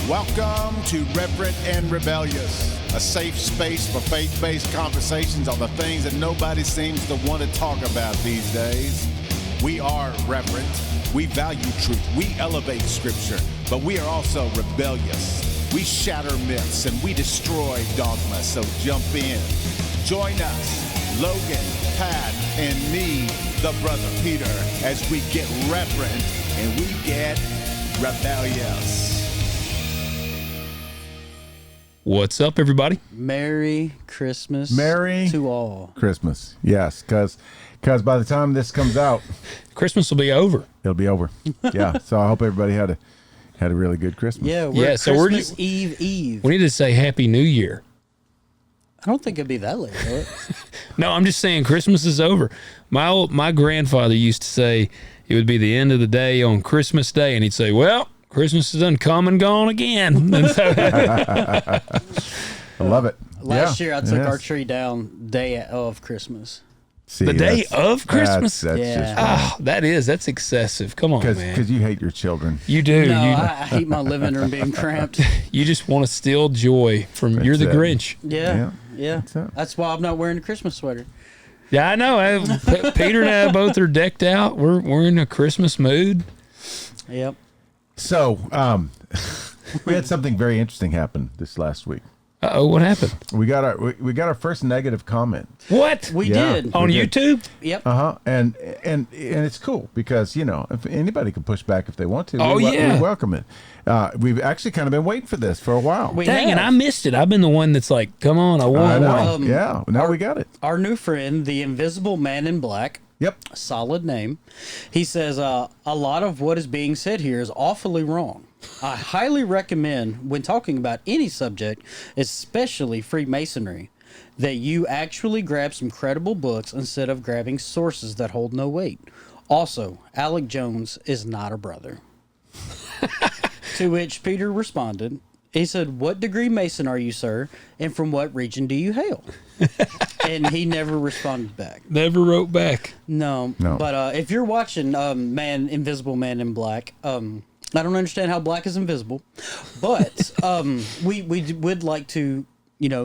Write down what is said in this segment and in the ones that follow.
Welcome to Reverent and Rebellious, a safe space for faith-based conversations on the things that nobody seems to want to talk about these days. We are reverent, we value truth, we elevate scripture, but we are also rebellious. We shatter myths and we destroy dogma, so jump in. Join us, Logan, Pat, and me, the brother Peter, as we get reverent and we get rebellious. What's up, everybody? Merry Christmas to all. Christmas, yes, because by the time this comes out, Christmas will be over. it'll be over. Yeah, so I hope everybody had a really good Christmas. Yeah, so Christmas we're just- Eve. We need to say Happy New Year. I don't think it'd be that late, will it? No, I'm just saying Christmas is over. My grandfather used to say it would be the end of the day on Christmas Day, and he'd say, well, Christmas is done come and gone again. And so, I love it. Last year I took our yes. tree down day of Christmas. See, the day that's- of Christmas? That's Yeah. just that's excessive. Come on, man. because you hate your children. You do. No, I hate my living room being cramped. You just want to steal joy from. You're the That's it. Grinch. Yeah. it. That's why I'm not wearing a Christmas sweater. Yeah, I know. Peter and I both are decked out. We're in a Christmas mood. Yep. So, we had something very interesting happen this last week. Uh-oh, what happened? We got our first negative comment. What? We Yeah. did. On We did. YouTube? Yep. And it's cool because if anybody can push back if they want to. Oh, we yeah. welcome it. We've actually kind of been waiting for this for a while. Dang, and I missed it. I've been the one that's like, come on, I I want know. one. Yeah, now we got it. Our new friend, the Invisible Man in Black, Yep. solid name. He says, a lot of what is being said here is awfully wrong. I highly recommend, when talking about any subject, especially Freemasonry, that you actually grab some credible books instead of grabbing sources that hold no weight. Also, Alec Jones is not a brother. To which Peter responded, he said, what degree Mason are you, sir? And from what region do you hail? And he never responded back. Never wrote back. No. But if you're watching Invisible Man in Black, I don't understand how black is invisible, but we would like to,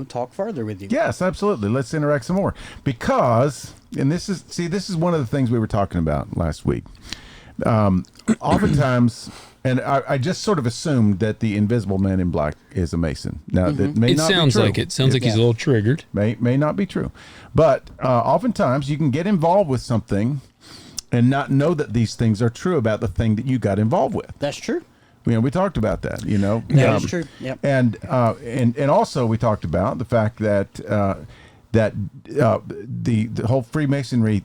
talk further with you. Yes, absolutely. Let's interact some more because, and this is one of the things we were talking about last week. Oftentimes, and I just sort of assumed that the Invisible Man in Black is a Mason. Now, that may It not be sounds true. like it. Sounds like he's a little triggered. May not be true, but oftentimes you can get involved with something and not know that these things are true about the thing that you got involved with. That's true. We talked about that. That is true. Yep. And also we talked about the fact that the whole Freemasonry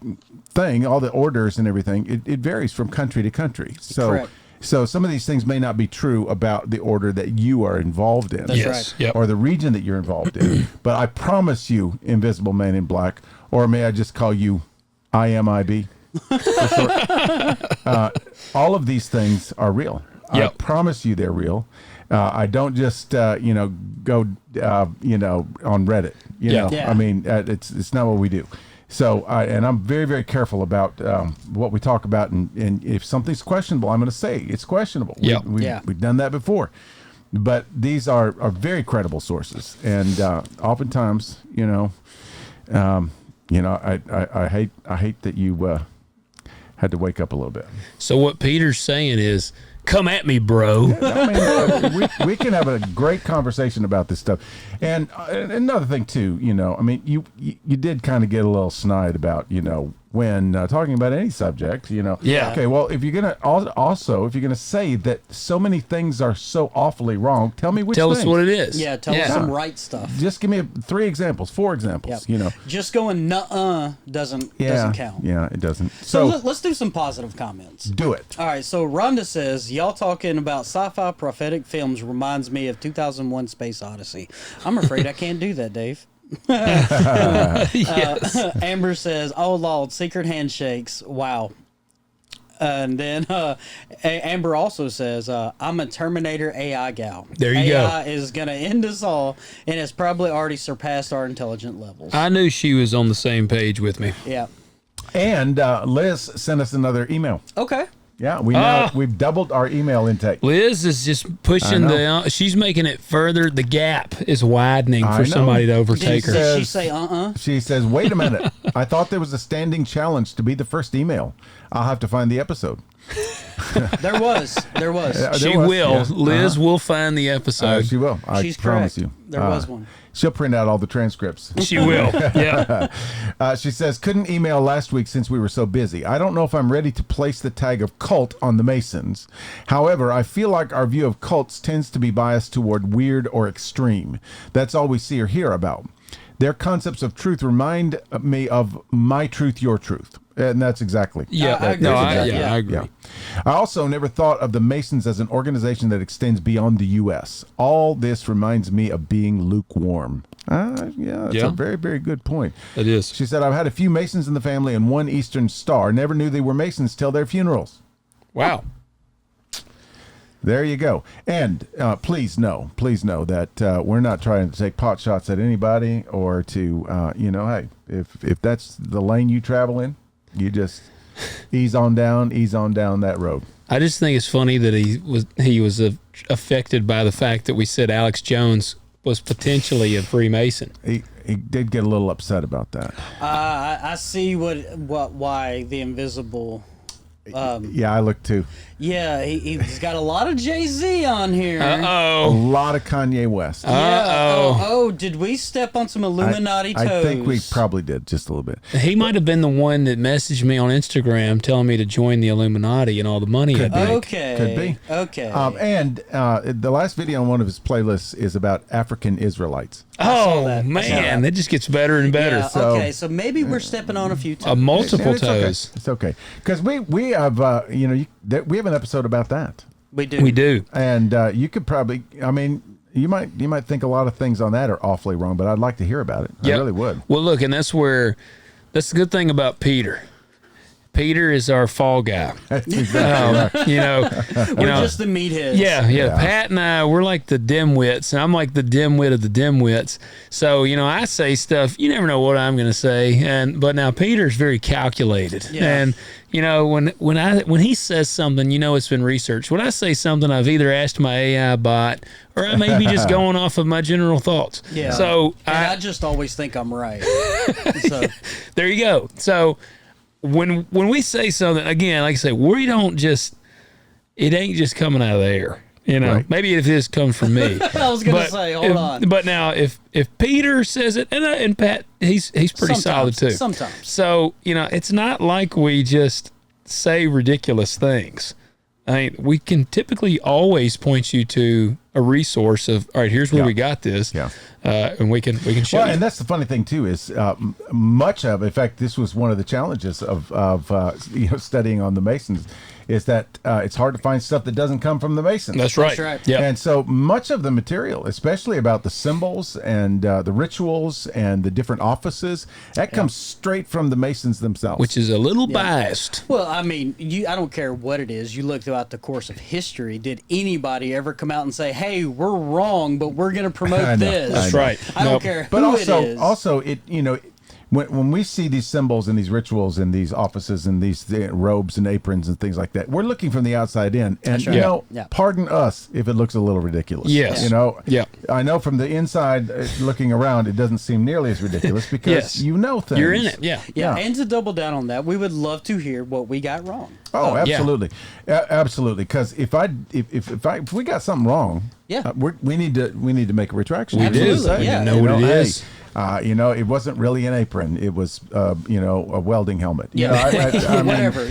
thing, all the orders and everything, it varies from country to country. So. Correct. So some of these things may not be true about the order that you are involved in. That's Yes. right. Yep. Or the region that you're involved in. But I promise you, Invisible Man in Black, or may I just call you IMIB? All of these things are real. Yep. I promise you they're real. I don't just, go, on Reddit. Yeah. I mean, it's not what we do. So, and I'm very, very careful about what we talk about. And if something's questionable, I'm going to say it's questionable. Yep. We've done that before. But these are very credible sources. And oftentimes, I hate that you had to wake up a little bit. So what Peter's saying is, come at me, bro. I mean, we can have a great conversation about this stuff. And another thing too, you did kind of get a little snide about, when talking about any subject, Yeah. Okay, well, if you're gonna say that so many things are so awfully wrong, tell me which. Tell us things. what it is. Yeah, tell us some right stuff. Just give me 4 examples. Yep. Just going nuh-uh doesn't count. Yeah, it doesn't. So let's do some positive comments. Do it. All right, so Rhonda says, y'all talking about sci-fi prophetic films reminds me of 2001 Space Odyssey. I'm afraid I can't do that, Dave. Yes. Amber says, oh, Lord, secret handshakes. Wow. And then Amber also says, I'm a Terminator AI gal. There you go. AI is going to end us all and has probably already surpassed our intelligent levels. I knew she was on the same page with me. Yeah. And Liz sent us another email. Okay. Yeah, we've doubled our email intake. Liz is just pushing she's making it further. The gap is widening for somebody to overtake her. Did she say She says, wait a minute. I thought there was a standing challenge to be the first email. I'll have to find the episode. There was. She will. Yes. Liz will find the episode. She will. She's promise correct. you. There was one. She'll print out all the transcripts. She will. Yeah. She says, couldn't email last week since we were so busy. I don't know if I'm ready to place the tag of cult on the Masons. However, I feel like our view of cults tends to be biased toward weird or extreme. That's all we see or hear about. Their concepts of truth remind me of my truth, your truth. And that's exactly. Yeah, I agree. Yeah. I also never thought of the Masons as an organization that extends beyond the U.S. All this reminds me of being lukewarm. That's a very, very good point. It is. She said, I've had a few Masons in the family and one Eastern Star. Never knew they were Masons till their funerals. Wow. There you go. And please know that we're not trying to take pot shots at anybody or to, hey, if that's the lane you travel in, you just ease on down that road. I just think it's funny that he was affected by the fact that we said Alex Jones was potentially a Freemason. He did get a little upset about that. I see why the invisible. Yeah, I look too. Yeah, he's got a lot of Jay-Z on here. A lot of Kanye West. Oh, did we step on some Illuminati toes? I think we probably did, just a little bit. He might have been the one that messaged me on Instagram telling me to join the Illuminati and all the money I'd make. Okay. Could be. Okay. And the last video on one of his playlists is about African Israelites. Oh, man, that just gets better and better. Yeah, so maybe we're stepping on a few toes. Multiple toes. It's okay. Because we have, we have an episode about that. We do. We do. And you could probably, you might think a lot of things on that are awfully wrong, but I'd like to hear about it. I really would. Well, look, and that's the good thing about Peter. Peter is our fall guy. That's exactly right. We're just the meatheads. Yeah. Pat and I, we're like the dimwits, and I'm like the dimwit of the dimwits. So, I say stuff, you never know what I'm going to say. But now Peter's very calculated. Yeah. And, when he says something, it's been researched. When I say something, I've either asked my AI bot or I may be just going off of my general thoughts. Yeah. So I just always think I'm right. So there you go. So when we say something, again, like I say, we don't just, it ain't just coming out of the air. Right. Maybe if this comes from me. I was going to say, hold on. But now, if Peter says it, and Pat, he's pretty solid too. Sometimes. So, it's not like we just say ridiculous things. We can typically always point you to a resource of, all right, here's where we got this. Yeah. And we can show you. And that's the funny thing too is much of, in fact, this was one of the challenges of studying on the Masons, is that it's hard to find stuff that doesn't come from the Masons. That's right. Yeah. And so much of the material, especially about the symbols and the rituals and the different offices, that comes straight from the Masons themselves. Which is a little biased. Well, I don't care what it is. You look throughout the course of history, did anybody ever come out and say, hey, we're wrong, but we're going to promote this? That's right. I don't care who but also, it is. Also, when we see these symbols and these rituals and these offices and these robes and aprons and things like that, we're looking from the outside in. And, pardon us if it looks a little ridiculous. Yes. I know from the inside looking around, it doesn't seem nearly as ridiculous because things. You're in it. Yeah. And to double down on that, we would love to hear what we got wrong. Oh, absolutely. Absolutely. Because if we got something wrong, we need to make a retraction. We do. Yeah. Know what it is. It wasn't really an apron. It was, a welding helmet. Whatever.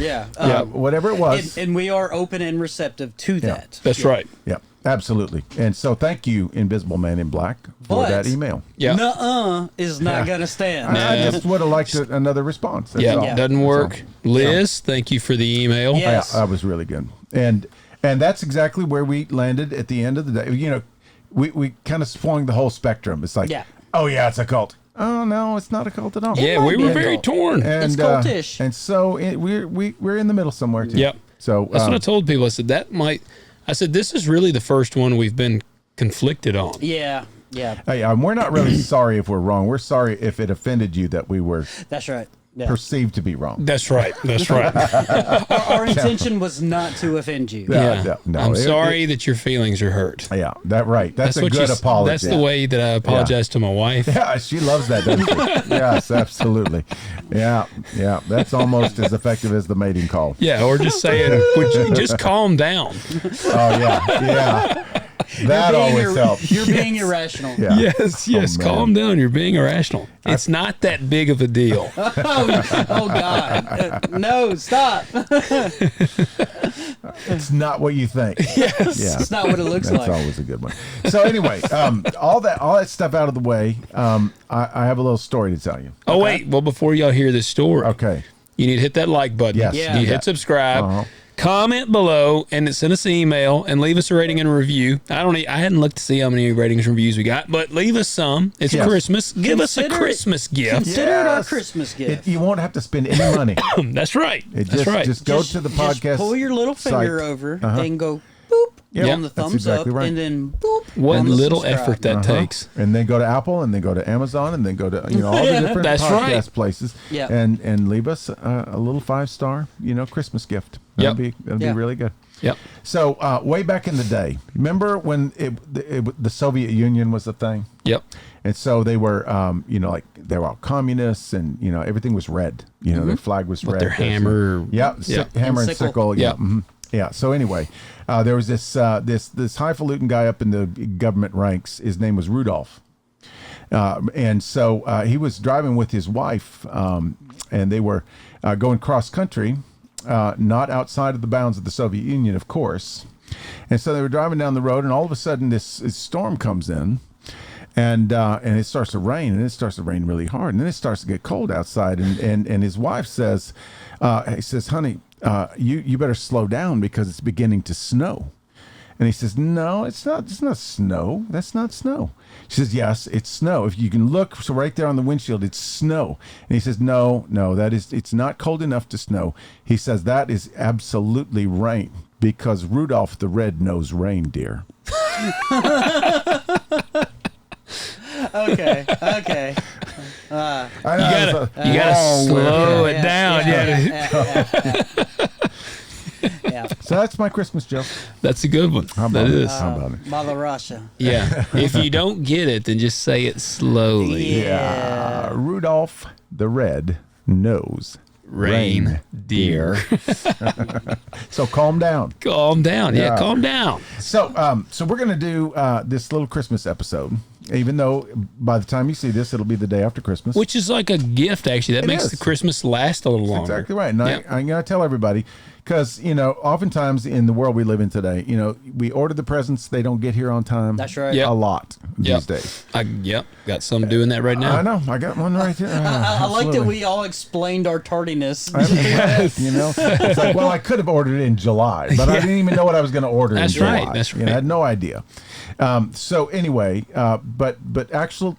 Whatever it was. And we are open and receptive to that. That's right. Yeah, absolutely. And so thank you, Invisible Man in Black, for that email. Yeah. Nuh-uh is not going to stand. I just would have liked another response. Doesn't work. Liz, thank you for the email. Yes. That was really good. And that's exactly where we landed at the end of the day. We kind of swung the whole spectrum. It's like, oh yeah, it's a cult. Oh no, it's not a cult at all. Yeah, we were very torn. And, it's cultish. And so we're in the middle somewhere too. Yep. So that's what I told people. I said this is really the first one we've been conflicted on. Yeah. Yeah. Hey, we're not really sorry if we're wrong. We're sorry if it offended you that we were. That's right. perceived to be wrong. That's right. That's right. Our intention was not to offend you. Yeah. I'm sorry that your feelings are hurt. Yeah, that's a what good apology. That's the way that I apologize to my wife. Yeah, she loves that, doesn't she? Yes, absolutely. Yeah, that's almost as effective as the mating call. Yeah, or just saying, would you just calm down? Oh, yeah. That always helps. You're being irrational. Yeah. Yes, calm down. You're being irrational. It's not that big of a deal. Oh God. No, stop. It's not what you think. Yes. Yeah. It's not what it looks That's like. always a good one. So anyway, all that stuff out of the way, I have a little story to tell you. Oh, wait. Well, before y'all hear this story, Okay. you need to hit that like button. Yes. Yeah. You hit subscribe. Uh-huh. Comment below and send us an email and leave us a rating and a review. I hadn't looked to see how many ratings and reviews we got, but leave us some. It's Yes. Christmas. Give us a Christmas gift. Consider it our Yes. Christmas gift. You won't have to spend any money. That's right. Just go to the podcast. Just pull your little finger site. over Uh-huh. and go boop Yep. on the That's thumbs exactly up, right. and then boop. What on the little subscribe. effort that takes. And then go to Apple, and then go to Amazon, and then go to all the different That's podcast right. places. Yeah. And leave us a little 5-star Christmas gift. That'd be really good. Yep. So way back in the day, remember when the Soviet Union was a thing? Yep. And so they were, they were all communists, and everything was red. Their flag was red. Their hammer. Yeah, hammer and sickle. Yeah. Yeah. Yeah. So anyway, there was this highfalutin guy up in the government ranks. His name was Rudolph, and so he was driving with his wife, and they were going cross country, not outside of the bounds of the Soviet Union, of course. And so they were driving down the road, and all of a sudden this storm comes in. And it starts to rain, and it starts to rain really hard, and then it starts to get cold outside. And his wife says, honey, you better slow down because it's beginning to snow. And he says, no, it's not snow. That's not snow. She says, yes, it's snow. If you can look, so right there on the windshield, it's snow. And he says, no, it's not cold enough to snow. He says, that is absolutely rain because Rudolph the Red-Nosed Reindeer. Okay. You gotta slow it down. Yeah. So that's my Christmas joke. That's a good one. How about That it? is. How about it? Mother Russia. Yeah. If you don't get it, then just say it slowly. Yeah. Rudolph the Red-Nosed Reindeer. So calm down. Calm down. Yeah, calm down. So we're gonna do this little Christmas episode, even though by the time you see this, it'll be the day after Christmas. Which is like a gift, actually. That makes is. the Christmas last a little longer. Exactly right. And Yeah. I'm gonna tell everybody because oftentimes in the world we live in today, we order the presents, they don't get here on time. That's right. Yep. A lot these Yep. days. Got some doing that right now. I know. I got one right there. I like that we all explained our tardiness. It's like, well, I could have ordered it in July, but I didn't even know what I was going to order That's in July. right, that's right. I had no idea. So anyway, but actual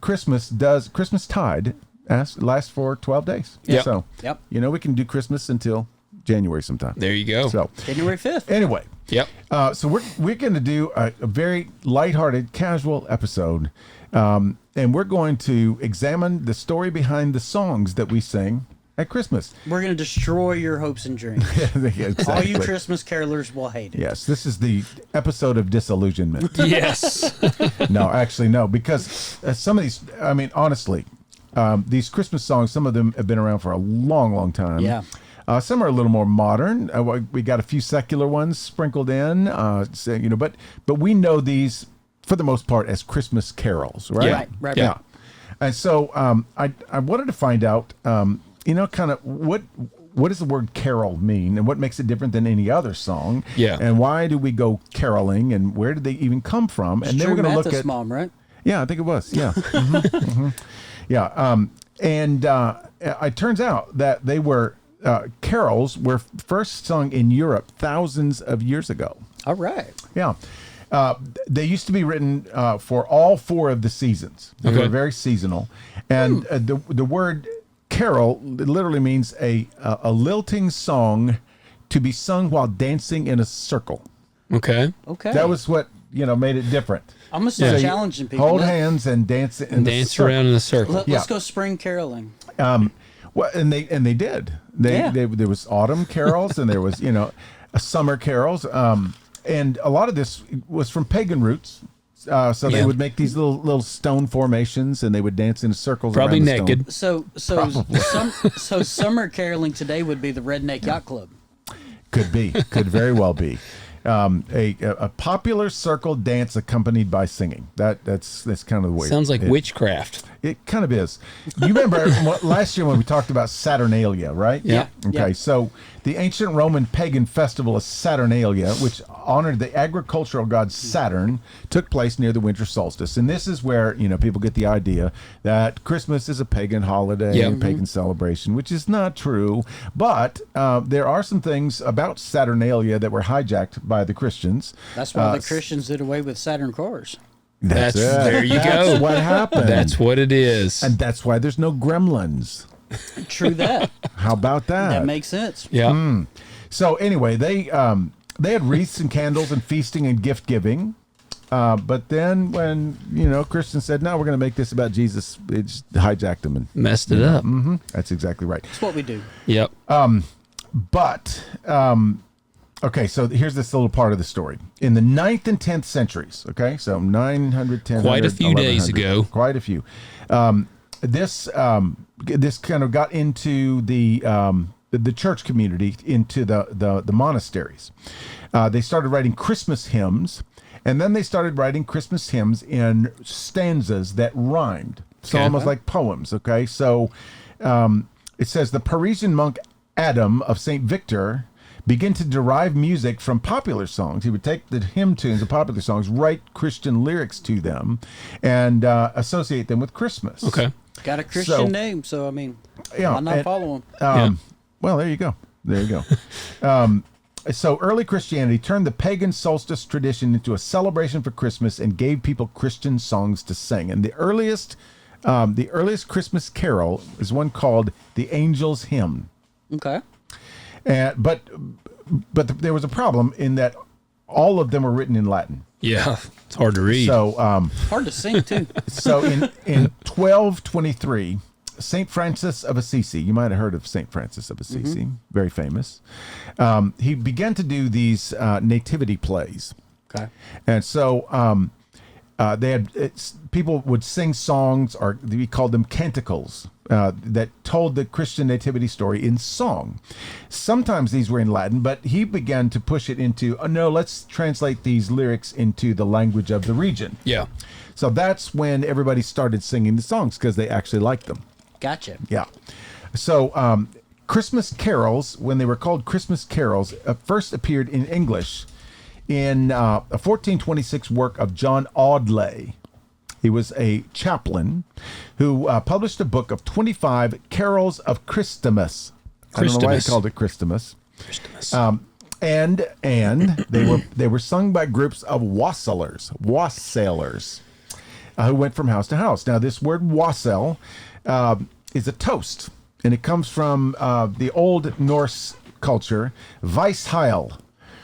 Christmas tide lasts for 12 days. Yep. So, Yep. we can do Christmas until January sometime. There you go. So January 5th. anyway, Yep. so we're going to do a very lighthearted, casual episode, and we're going to examine the story behind the songs that we sing at Christmas. We're going to destroy your hopes and dreams. Exactly. All you Christmas carolers will hate it. Yes, this is the episode of disillusionment. Yes. No, actually, no, because some of these, I mean, honestly, these Christmas songs, some of them have been around for a long, long time. Yeah. Some are a little more modern. We got a few secular ones sprinkled in, but we know these for the most part as Christmas carols, right? Yeah. Right. Yeah. And so I wanted to find out, kind of what does the word carol mean, and what makes it different than any other song? Yeah. And why do we go caroling, and where did they even come from? And then we're going to look at mom, right? Yeah, I think it was. Yeah. Yeah. And it turns out that they were carols were first sung in Europe thousands of years ago. All right. Yeah. They used to be written for all 4 of the seasons. They were very seasonal. And the word carol literally means a lilting song to be sung while dancing in a circle. Okay. That was what, made it different. I'm going to start So you challenging people. Hold hands and dance in the Dance circle. around in a circle. Let's go spring caroling. Well, and they did. There was autumn carols and there was summer carols. And a lot of this was from pagan roots. So they would make these little stone formations, and they would dance in circles. Probably around the naked. stone. So summer caroling today would be the Redneck Yacht Club. Could very well be. A popular circle dance accompanied by singing. That's kind of the way. Sounds like witchcraft. It kind of is. You remember last year when we talked about Saturnalia, right? Yeah. Okay, Yeah. so the ancient Roman pagan festival of Saturnalia, which honored the agricultural god Saturn, took place near the winter solstice. And this is where, people get the idea that Christmas is a pagan holiday, Yeah. a pagan celebration, which is not true. But there are some things about Saturnalia that were hijacked by the Christians. That's why the Christians did away with Saturn cars. That's it. there you That's go. what happened. That's what it is. And that's why there's no gremlins. True that. How about that? That makes sense. Yeah. So anyway, they had wreaths and candles and feasting and gift giving. But then when, Christians said, no, we're going to make this about Jesus, it just hijacked them and Messed it up. that's exactly right. That's what we do. Yep. But, okay, so here's this little part of the story. In the 9th and 10th centuries, okay, so 910, Quite a few days ago. Quite a few. This kind of got into the church community, into the monasteries. They started writing Christmas hymns, and then they started writing Christmas hymns in stanzas that rhymed. So Okay. almost like poems, okay? So it says, the Parisian monk Adam of St. Victor began to derive music from popular songs. He would take the hymn tunes of popular songs, write Christian lyrics to them, and associate them with Christmas. Okay. Got a Christian name, so I mean, Yeah, why not and- follow him? Well, there you go. So early Christianity turned the pagan solstice tradition into a celebration for Christmas and gave people Christian songs to sing. And the earliest Christmas carol is one called the Angel's Hymn. Okay. But there was a problem in that all of them were written in Latin. Yeah. It's hard to read. So Hard to sing too. so in 1223, St. Francis of Assisi, you might have heard of St. Francis of Assisi, very famous. He began to do these nativity plays. Okay. And so they had people would sing songs, or we called them canticles, that told the Christian nativity story in song. Sometimes these were in Latin, but he began to push it into, no, let's translate these lyrics into the language of the region. Yeah. So that's when everybody started singing the songs because they actually liked them. Gotcha. Yeah. So Christmas carols, when they were called Christmas carols, first appeared in English in a 1426 work of John Audley. He was a chaplain who published a book of 25 carols of Christmas. I don't know why he Christmas. called it Christmas. Christmas. And they were sung by groups of wassailers who went from house to house. Now, this word wassail is a toast, and it comes from the Old Norse culture. Weisheil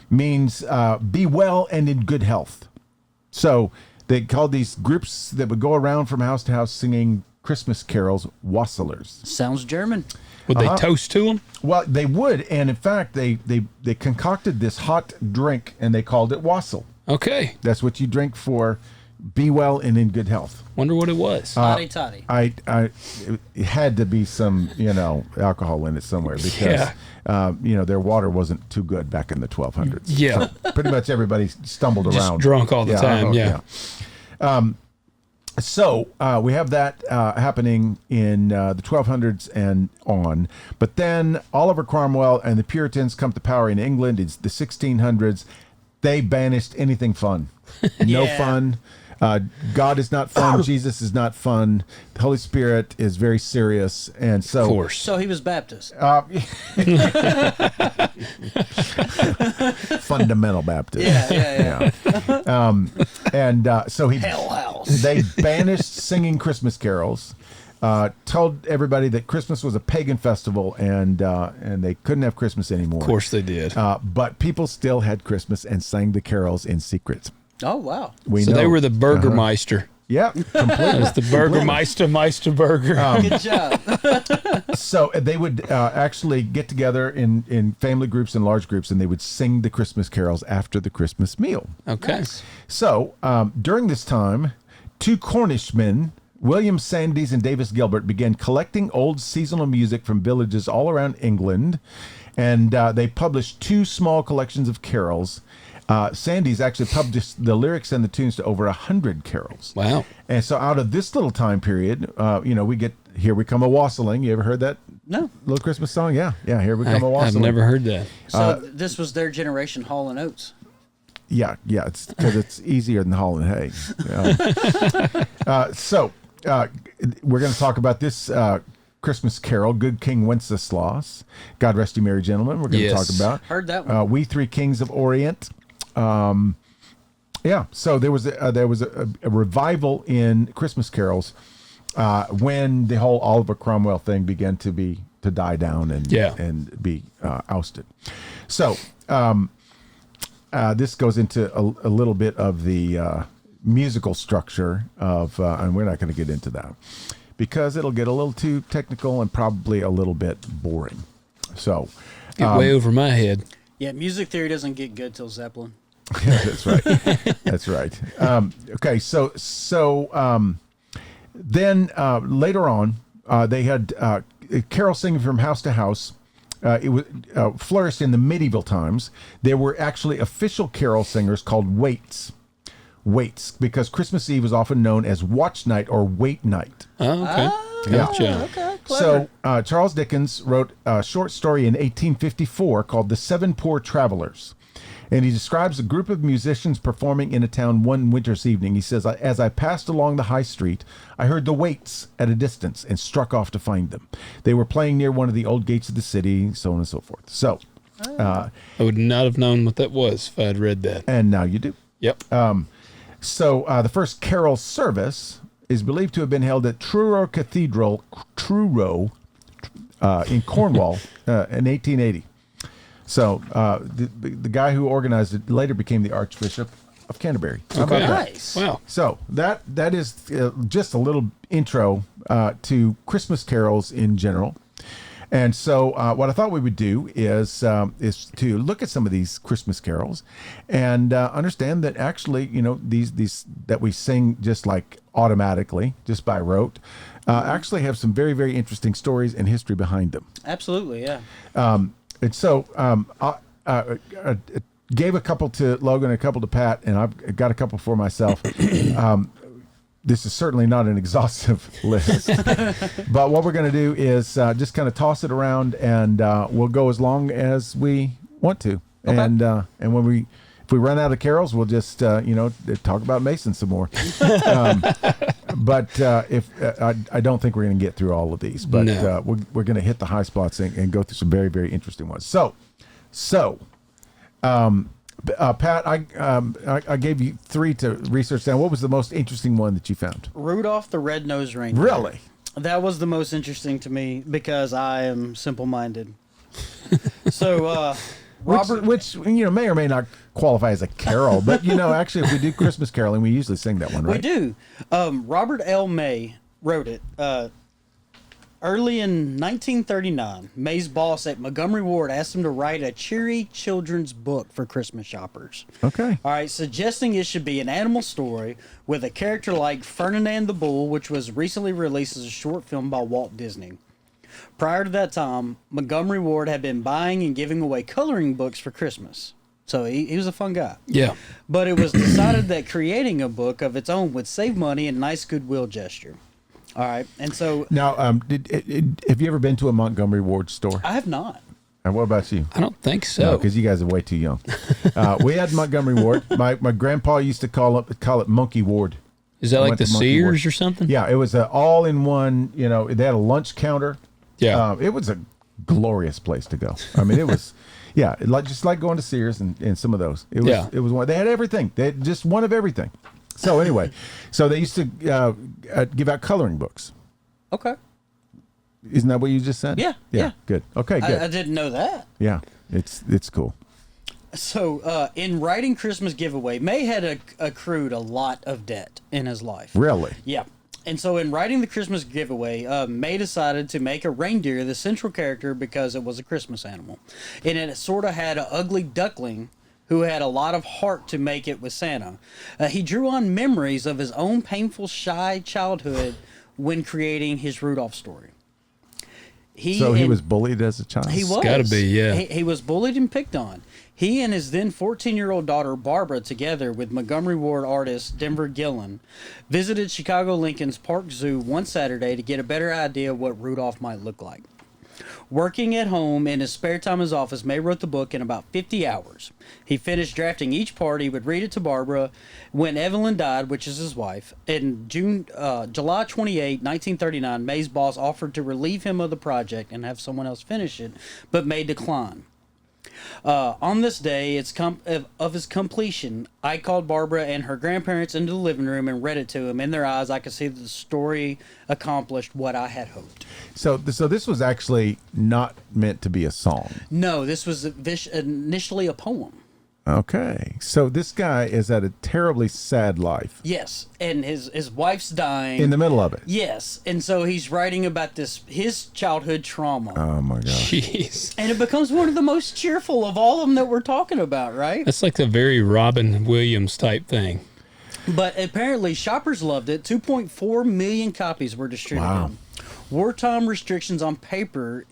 means be well and in good health. So they called these groups that would go around from house to house singing Christmas carols wassailers. Sounds German. Would they toast to them? Well, they would, and in fact, they concocted this hot drink, and they called it wassail. Okay. That's what you drink for be well and in good health. Wonder what it was. Toddy toddy. It had to be some, alcohol in it somewhere because, their water wasn't too good back in the 1200s. Yeah. So pretty much everybody stumbled Just around. drunk all the time. Yeah. So we have that happening in the 1200s and on. But then Oliver Cromwell and the Puritans come to power in England. It's the 1600s. They banished anything fun. No Yeah. fun. God is not fun. Jesus is not fun. The Holy Spirit is very serious. And so, Of course. So he was Baptist. fundamental Baptist. Yeah. So he Hell house. they banished singing Christmas carols, told everybody that Christmas was a pagan festival and they couldn't have Christmas anymore. Of course they did. But people still had Christmas and sang the carols in secret. Oh wow. We So know. they were the Burgermeister. Yeah, completely. It's the Burgermeister Burger. Good job. So they would actually get together in family groups and large groups, and they would sing the Christmas carols after the Christmas meal. Okay. Nice. So during this time, two Cornishmen, William Sandys and Davis Gilbert, began collecting old seasonal music from villages all around England, and they published two small collections of carols. Sandys actually published the lyrics and the tunes to over 100 carols. Wow. And so out of this little time period, we get Here We Come A-Wassailing. You ever heard that No. little Christmas song? Yeah. Here We Come I've A-Wassailing. never heard that. So this was their generation, Hall and Oates. Yeah, it's because it's easier than hauling hay. So we're going to talk about this Christmas carol, Good King Wenceslas. God rest you, merry gentlemen. We're going to talk about Heard that one. We Three Kings of Orient. So there was a revival in Christmas carols when the whole Oliver Cromwell thing began to die down and be ousted. So this goes into a little bit of the musical structure of, and we're not going to get into that because it'll get a little too technical and probably a little bit boring. So Get way over my head. Yeah, music theory doesn't get good till Zeppelin. that's right. That's right. Okay, so then later on, they had carol singing from house to house. It was flourished in the medieval times. There were actually official carol singers called waits, because Christmas Eve was often known as watch night or wait night. Oh, okay. Yeah. Gotcha. Okay, clever. So Charles Dickens wrote a short story in 1854 called The Seven Poor Travelers. And he describes a group of musicians performing in a town one winter's evening. He says, as I passed along the high street, I heard the waits at a distance and struck off to find them. They were playing near one of the old gates of the city, so on and so forth. So, I would not have known what that was if I had read that. and now you do. Yep. So the first carol service is believed to have been held at Truro Cathedral, in Cornwall, in 1880. So the guy who organized it later became the Archbishop of Canterbury. How about that? Nice. Wow. So that is just a little intro to Christmas carols in general. And so what I thought we would do is to look at some of these Christmas carols and understand that actually, these that we sing just like automatically, just by rote, actually have some very, very interesting stories and history behind them. Absolutely, yeah. And so I gave a couple to Logan, a couple to Pat, and I've got a couple for myself. This is certainly not an exhaustive list, but what we're going to do is just kind of toss it around, and we'll go as long as we want to. Okay. And when if we run out of carols, we'll just talk about Mason some more. But if I don't think we're going to get through all of these, but No. we're going to hit the high spots and go through some very, very interesting ones. So, Pat, I gave you 3 to research down. What was the most interesting one that you found? Rudolph the Red-Nosed Reindeer. Really? That was the most interesting to me because I am simple-minded. So, Robert... Which may or may not qualify as a carol, but actually, if we do Christmas caroling, we usually sing that one, right? We do. Robert L. May wrote it. Early in 1939, May's boss at Montgomery Ward asked him to write a cheery children's book for Christmas shoppers. Okay. All right, suggesting it should be an animal story with a character like Ferdinand the Bull, which was recently released as a short film by Walt Disney. Prior to that time, Montgomery Ward had been buying and giving away coloring books for Christmas. So he was a fun guy. Yeah. But it was decided that creating a book of its own would save money and a nice goodwill gesture. All right, and so... Now, have you ever been to a Montgomery Ward store? I have not. And what about you? I don't think so. No, because you guys are way too young. We had Montgomery Ward. My grandpa used to call it Monkey Ward. Is that like went the to Monkey Sears Ward. or something? Yeah, it was all in one. They had a lunch counter. Yeah. It was a glorious place to go. I mean, it was, just like going to Sears and some of those. It was, Yeah. It was one. They had everything. They had just one of everything. So anyway, they used to give out coloring books. Okay. Isn't that what you just said? Yeah. Good. Okay. Good. I didn't know that. Yeah. It's cool. So, in writing Christmas Giveaway, May had accrued a lot of debt in his life. Really? Yeah. And so in writing the Christmas giveaway, May decided to make a reindeer the central character because it was a Christmas animal. And it sort of had an ugly duckling who had a lot of heart to make it with Santa. He drew on memories of his own painful, shy childhood when creating his Rudolph story. He was bullied as a child? He was. Gotta be, yeah. He was bullied and picked on. He and his then 14-year-old daughter, Barbara, together with Montgomery Ward artist Denver Gillen, visited Chicago Lincoln's Park Zoo one Saturday to get a better idea of what Rudolph might look like. Working at home in his spare time in his office, May wrote the book in about 50 hours. He finished drafting each part. He would read it to Barbara when Evelyn died, which is his wife. In July 28, 1939, May's boss offered to relieve him of the project and have someone else finish it, but May declined. On this day of his completion, I called Barbara and her grandparents into the living room and read it to them. In their eyes, I could see that the story accomplished what I had hoped. So this was actually not meant to be a song. No, this was initially a poem. Okay. So this guy is at a terribly sad life. Yes, and his wife's dying. In the middle of it. Yes, and so he's writing about his childhood trauma. Oh, my gosh. Jeez. And it becomes one of the most cheerful of all of them that we're talking about, right? That's like a very Robin Williams type thing. But apparently shoppers loved it. 2.4 million copies were distributed. Wow. Wartime restrictions on paper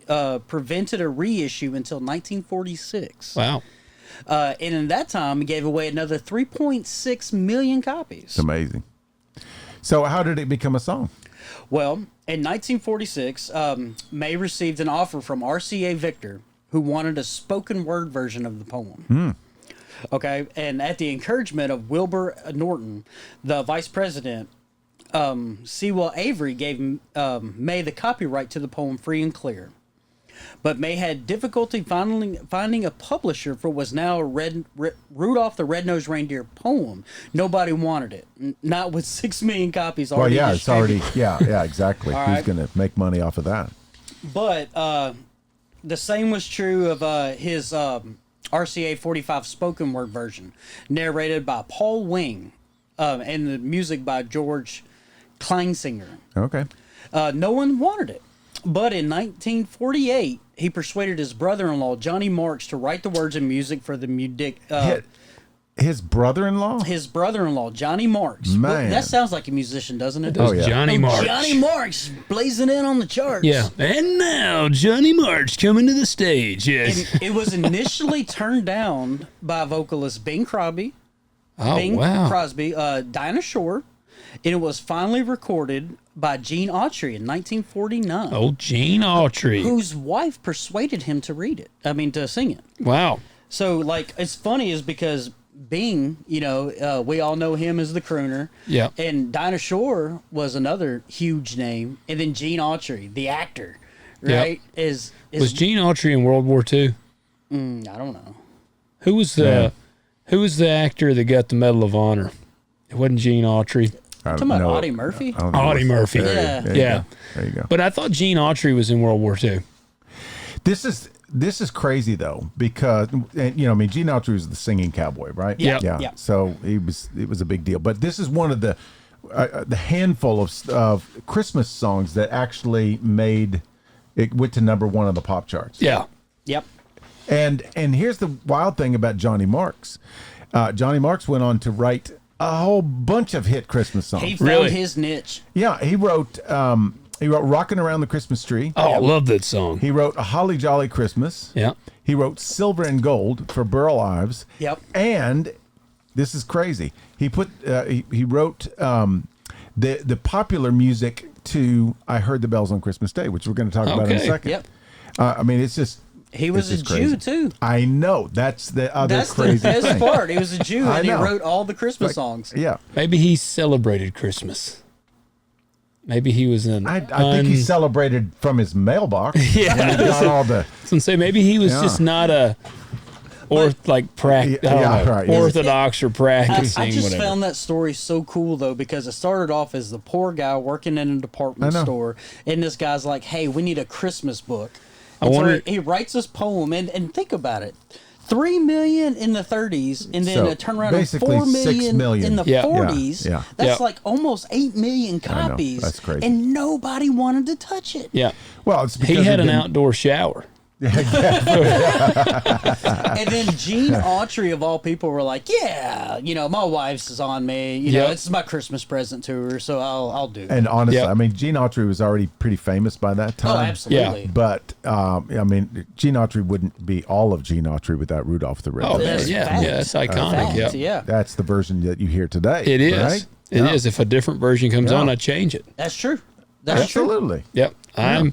prevented a reissue until 1946. Wow. And in that time, he gave away another 3.6 million copies. It's amazing. So how did it become a song? Well, in 1946, May received an offer from RCA Victor, who wanted a spoken word version of the poem. Okay, and at the encouragement of Wilbur Norton, the vice president, Sewell Avery gave May the copyright to the poem free and clear. But May had difficulty finding a publisher for what was now a Rudolph the Red-Nosed Reindeer poem. Nobody wanted it. Not with 6 million copies already distributed. It's already, yeah, exactly. All Who's right. going to make money off of that? But the same was true of his RCA 45 spoken word version, narrated by Paul Wing, and the music by George Kleinsinger. Okay. No one wanted it. But in 1948, he persuaded his brother-in-law, Johnny Marks, to write the words and music for the His brother-in-law? his brother-in-law, Johnny Marks. Man. That sounds like a musician, doesn't it? Oh, yeah. Johnny March. Johnny Marks blazing in on the charts. Yeah. And now Johnny March coming to the stage. Yes. And it was initially turned down by vocalist Bing Crosby, Oh, wow. Dinah Shore, and it was finally recorded by Gene Autry in 1949. Oh, Gene Autry. Whose wife persuaded him to sing it. Wow. So, like, it's funny is because Bing, we all know him as the crooner. Yeah. And Dinah Shore was another huge name. And then Gene Autry, the actor, right? Is Was Gene Autry in World War II? I don't know. Who was the actor that got the Medal of Honor? It wasn't Gene Autry. Talking about Audie Murphy? Audie Murphy. Yeah. Yeah. There you go. But I thought Gene Autry was in World War II. This is crazy though, because Gene Autry was the singing cowboy, right? Yeah. So it was a big deal. But this is one of the handful of Christmas songs that actually made it went to #1 on the pop charts. Yeah. Yep. And here's the wild thing about Johnny Marks. Johnny Marks went on to write a whole bunch of hit Christmas songs. He found his niche. Yeah, he wrote "Rockin' Around the Christmas Tree." Oh, I love that song. He wrote "A Holly Jolly Christmas." Yeah. He wrote "Silver and Gold" for Burl Ives. Yep. And this is crazy. He wrote the popular music to "I Heard the Bells on Christmas Day," which we're going to talk about in a Okay. second. Yep. It's just. He was a It's just Jew, crazy. too. I know. That's the other That's crazy the best thing. part. He was a Jew, I and he know. wrote all the Christmas songs. Yeah. Maybe he celebrated Christmas. Maybe he was an. I think he celebrated from his mailbox. Yeah. And he got all the. I was gonna say maybe he was Yeah. just not a orthodox or practicing. I just whatever. found that story so cool though, because it started off as the poor guy working in a department I know. store, and this guy's like, "Hey, we need a Christmas book." I And so wonder- he writes this poem, and think about it. 3 million in the 30s, and then So, a turnaround of basically 4 6 million million. in the Yeah. 40s. Yeah. That's Yeah. like almost 8 million I know. copies. That's crazy. And nobody wanted to touch it. Yeah. Well, it's because He had it an didn't- outdoor shower. And then Gene Autry, of all people, were like, yeah, my wife's is on me. Yep. It's my Christmas present to her, so I'll do it. And honestly, Yep. I mean, Gene Autry was already pretty famous by that time. Oh, absolutely. Yeah. But I mean, Gene Autry wouldn't be all of Gene Autry without Rudolph the Oh, Red-Nosed man, That's yeah. fact. Yeah, it's iconic. Fact, Yeah. yeah. That's the version that you hear today. It is. Right? It is. Yeah. If a different version comes Yeah. on, I change it. That's true. That's true. Absolutely. Yep. I'm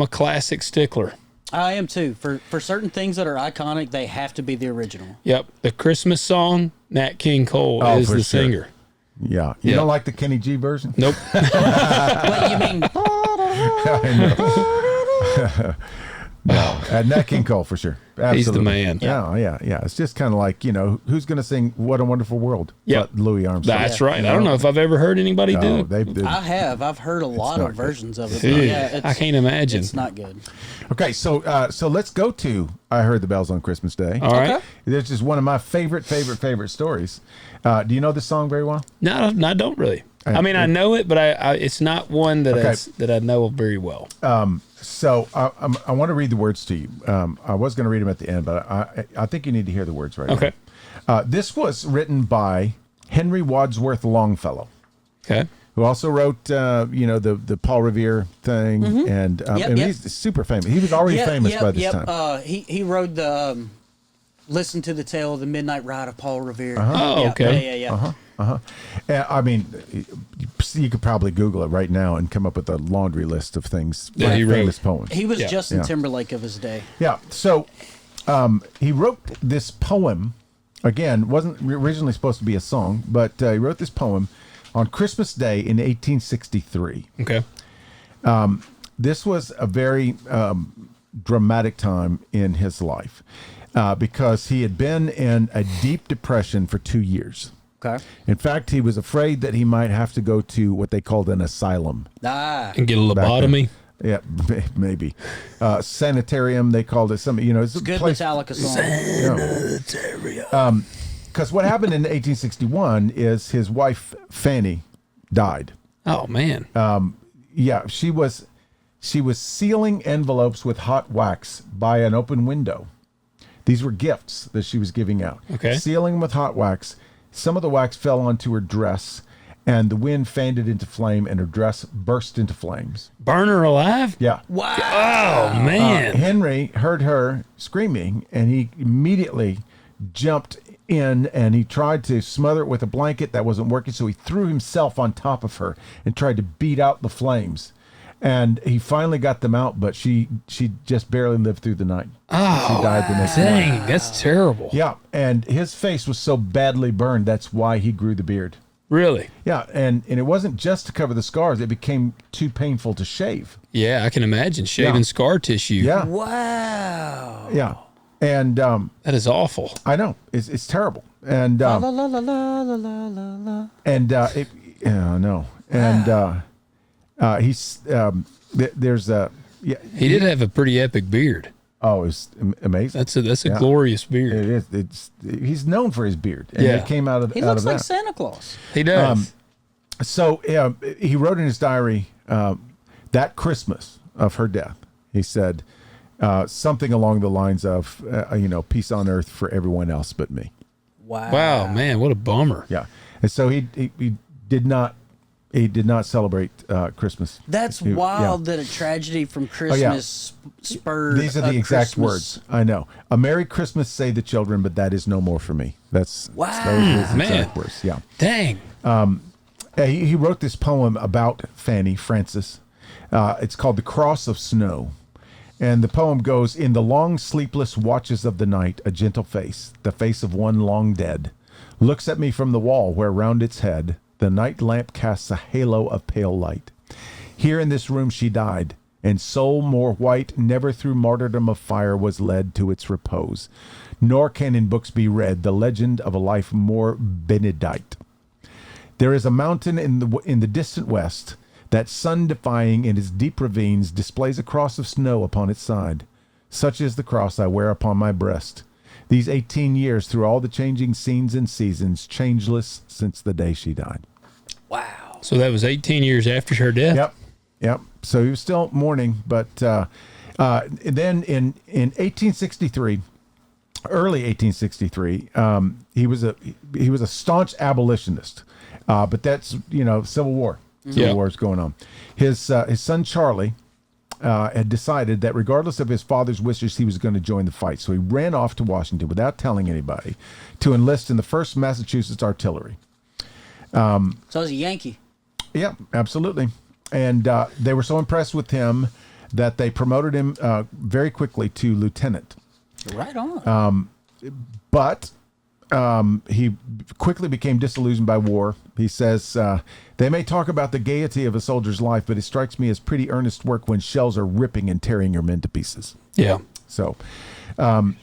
a classic stickler. I am too. For certain things that are iconic, they have to be the original. Yep. The Christmas song, Nat King Cole Oh, is for the sure. singer. Yeah. You Yeah. don't like the Kenny G version? Nope. What you mean? No. Nat King Cole for sure. Absolutely. He's the man. Yeah. It's just kind of like, who's going to sing What a Wonderful World? Yeah. But Louis Armstrong. That's right. I don't know if I've ever heard anybody do No, it. I have. I've heard a lot not of good. versions of it. Dude, But yeah, I can't imagine. It's not good. Okay, so let's go to I Heard the Bells on Christmas Day. All right. Okay. This is one of my favorite stories. Do you know this song very well? No, I don't really. I mean, I know it, but I it's not one that Okay. that I know very well. So I want to read the words to you. I was going to read them at the end, but I think you need to hear the words right Okay. now. This was written by Henry Wadsworth Longfellow, Okay. who also wrote, the Paul Revere thing, and Yep. he's super famous. He was already famous by this time. He wrote the "Listen to the Tale of the Midnight Ride" of Paul Revere. Oh, Yeah, okay. Yeah. I mean, you could probably Google it right now and come up with a laundry list of things, That he famous wrote. poems. He was Yeah. Justin Yeah. Timberlake of his day. Yeah. So he wrote this poem. Again, wasn't originally supposed to be a song, but he wrote this poem on Christmas Day in 1863. Okay. This was a very dramatic time in his life because he had been in a deep depression for 2 years. Okay. In fact, he was afraid that he might have to go to what they called an asylum. And get a back then. lobotomy. Yeah, maybe. Sanitarium, they called it something, it's a Good place. Metallica song. Because what happened in 1861 is his wife, Fanny, died. Oh man. Yeah, she was sealing envelopes with hot wax by an open window. These were gifts that she was giving out. Okay. Sealing them with hot wax. Some of the wax fell onto her dress, and the wind fanned it into flame, and her dress burst into flames. Burn her alive? Yeah. Wow. Oh man. Henry heard her screaming, and he immediately jumped in, and he tried to smother it with a blanket. That wasn't working, so he threw himself on top of her and tried to beat out the flames. And he finally got them out, but she just barely lived through the night. Oh, She died the next morning. dang, that's terrible. Yeah, and his face was so badly burned, that's why he grew the beard. Really? Yeah, and it wasn't just to cover the scars. It became too painful to shave. Yeah, I can imagine shaving Yeah. scar tissue. Yeah, Wow. yeah. And That is awful. I know, it's terrible. And La la la la la la la la la. and no, and he's there's a He did have a pretty epic beard. oh, it's amazing. That's a Yeah. glorious beard. It is. He's known for his beard, and Yeah. it came out of He out looks of like that. Santa Claus. He does. So he wrote in his diary that Christmas of her death. He said something along the lines of, peace on earth for everyone else but me. Wow. Wow, man, what a bummer. Yeah, and so he did not celebrate Christmas. That's He- wild yeah. that a tragedy from yeah. Christmas spurred. These are the a exact Christmas- words. I know. A Merry Christmas, say the children, but that is no more for me. That's Wow. those his Man. exact words. Yeah. Dang. He wrote this poem about Fanny Francis. It's called The Cross of Snow. And the poem goes, in the long sleepless watches of the night, a gentle face, the face of one long dead, looks at me from the wall where round its head the night lamp casts a halo of pale light. Here in this room she died, and soul more white never through martyrdom of fire was led to its repose, nor can in books be read the legend of a life more benedict. There is a mountain in the distant west that, sun-defying in its deep ravines, displays a cross of snow upon its side. Such is the cross I wear upon my breast. These 18 years through all the changing scenes and seasons, changeless since the day she died. Wow. So that was 18 years after her death? Yep. So he was still mourning, but then in 1863, early 1863, he was a staunch abolitionist, but that's Civil War. Civil War is going on. His son Charlie had decided that regardless of his father's wishes, he was going to join the fight. So he ran off to Washington without telling anybody to enlist in the 1st Massachusetts Artillery. So he's a Yankee. Yeah, absolutely. And they were so impressed with him that they promoted him very quickly to lieutenant. Right on. But he quickly became disillusioned by war. He says, they may talk about the gaiety of a soldier's life, but it strikes me as pretty earnest work when shells are ripping and tearing your men to pieces. Yeah. So in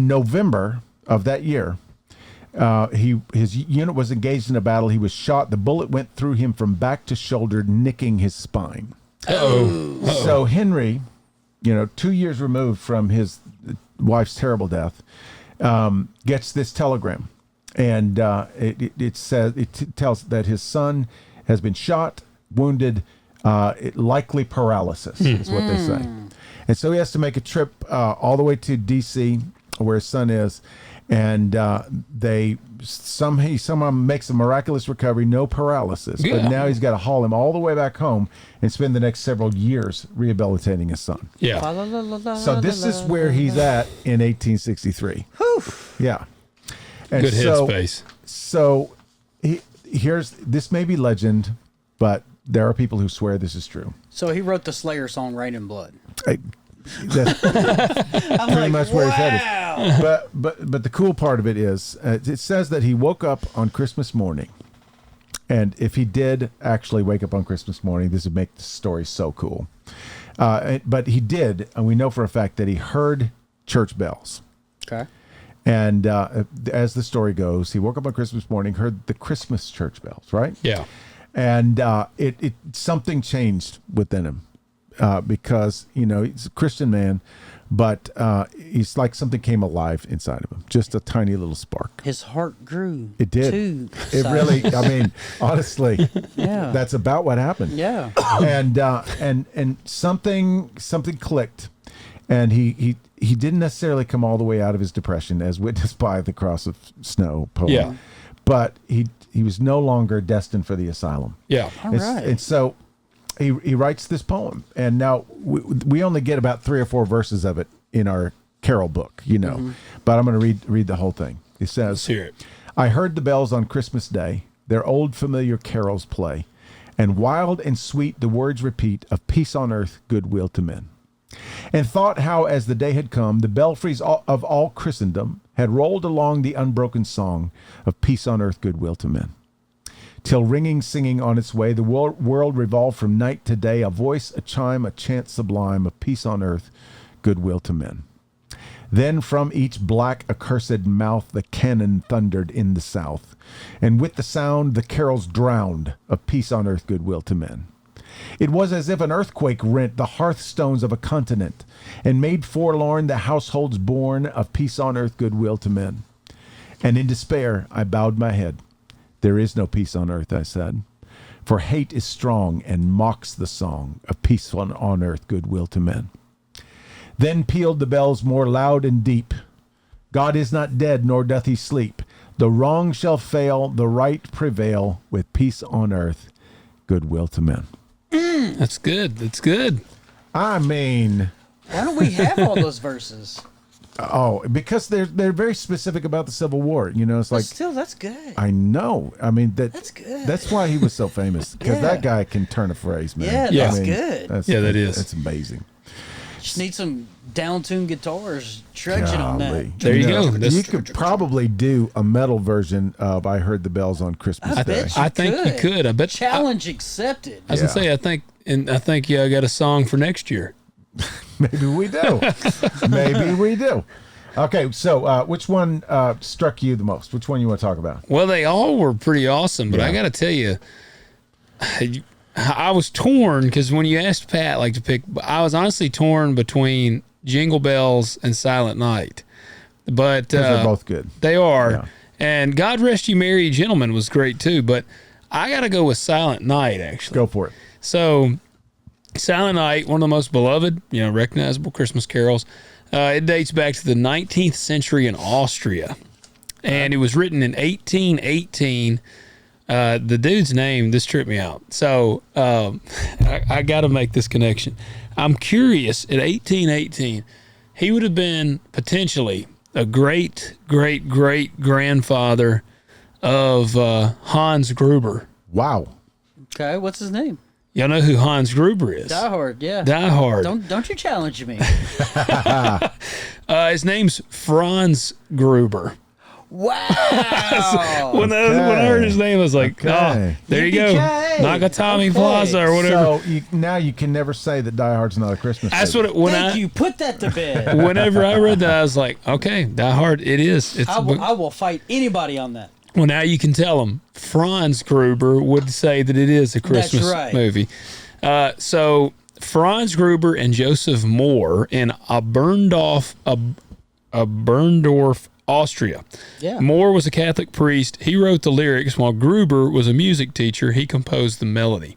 November of that year, his unit was engaged in a battle. He was shot. The bullet went through him from back to shoulder, nicking his spine. So Henry, 2 years removed from his wife's terrible death, gets this telegram, and it tells that his son has been shot, wounded, likely paralysis is what they say. And so he has to make a trip all the way to D.C. where his son is, and he somehow makes a miraculous recovery, no paralysis. Yeah. But now he's got to haul him all the way back home and spend the next several years rehabilitating his son. Yeah. So this is where he's at in 1863. Yeah. And Good headspace. So this may be legend, but there are people who swear this is true. So he wrote the Slayer song "Rain in Blood." That's pretty much where his head is. But the cool part of it is, it says that he woke up on Christmas morning. And if he did actually wake up on Christmas morning, this would make the story so cool. But he did, and we know for a fact that he heard church bells. Okay. And as the story goes, he woke up on Christmas morning, heard the Christmas church bells, right? Yeah. And it something changed within him. Because he's a Christian man, but he's like something came alive inside of him, just a tiny little spark. His heart grew. It did. It really. I mean, honestly, Yeah. that's about what happened. Yeah. And something clicked, and he didn't necessarily come all the way out of his depression, as witnessed by the Cross of Snow poem. Yeah. But he was no longer destined for the asylum. Yeah. All right. And so he writes this poem, and now we only get about 3 or 4 verses of it in our carol book, but I'm going to read the whole thing. He says, Let's hear it. I heard the bells on Christmas Day, their old familiar carols play, and wild and sweet the words repeat of peace on earth, goodwill to men. And thought how, as the day had come, the belfries of all Christendom had rolled along the unbroken song of peace on earth, goodwill to men. Till ringing, singing on its way, the world revolved from night to day, a voice, a chime, a chant sublime of peace on earth, goodwill to men. Then from each black accursed mouth the cannon thundered in the south, and with the sound the carols drowned of peace on earth, goodwill to men. It was as if an earthquake rent the hearthstones of a continent, and made forlorn the households born of peace on earth, goodwill to men. And in despair I bowed my head. There is no peace on earth, I said, for hate is strong and mocks the song of peace on earth, goodwill to men. Then pealed the bells more loud and deep. God is not dead, nor doth he sleep. The wrong shall fail, the right prevail, with peace on earth, goodwill to men. That's good. That's good. I mean, Why don't we have all those verses? because they're very specific about the Civil War. It's But like, still, that's good. I know. I mean, That's good. That's why he was so famous, because Yeah. that guy can turn a phrase, man. Yeah, Yeah. that's good. Yeah, that is. That's amazing. Just need some down-tuned guitars trudging on Golly. that. There you go. That's- You could probably do a metal version of "I Heard the Bells on Christmas I Day." bet you I think you could. I bet. Challenge accepted. I was gonna say. I think I got a song for next year. Maybe we do. Maybe we do. Okay, so which one struck you the most? Which one you want to talk about? Well, they all were pretty awesome, but I Yeah. got to tell you, I was torn because when you asked Pat to pick, I was honestly torn between Jingle Bells and Silent Night. But they're both good. They are. Yeah. And God Rest You Merry Gentlemen was great too. But I got to go with Silent Night, actually. Go for it. So Silent Night, one of the most beloved, recognizable Christmas carols. It dates back to the 19th century in Austria. And it was written in 1818. The dude's name, this tripped me out. So I got to make this connection. I'm curious, at 1818, he would have been potentially a great, great, great grandfather of Hans Gruber. Wow. Okay, what's his name? Y'all know who Hans Gruber is? Die Hard, yeah. Die Hard. Don't you challenge me. His name's Franz Gruber. Wow. When I heard his name, I was like, oh, there you go. Nakatomi Plaza or whatever. So now you can never say that Die Hard's not a Christmas That's movie. what Thank you. Put that to bed. Whenever I read that, I was like, okay, Die Hard, it is. I will fight anybody on that. Well, now you can tell him. Franz Gruber would say that it is a Christmas movie. So Franz Gruber and Joseph Mohr in Berndorf, Austria. Yeah. Mohr was a Catholic priest. He wrote the lyrics, while Gruber was a music teacher. He composed the melody.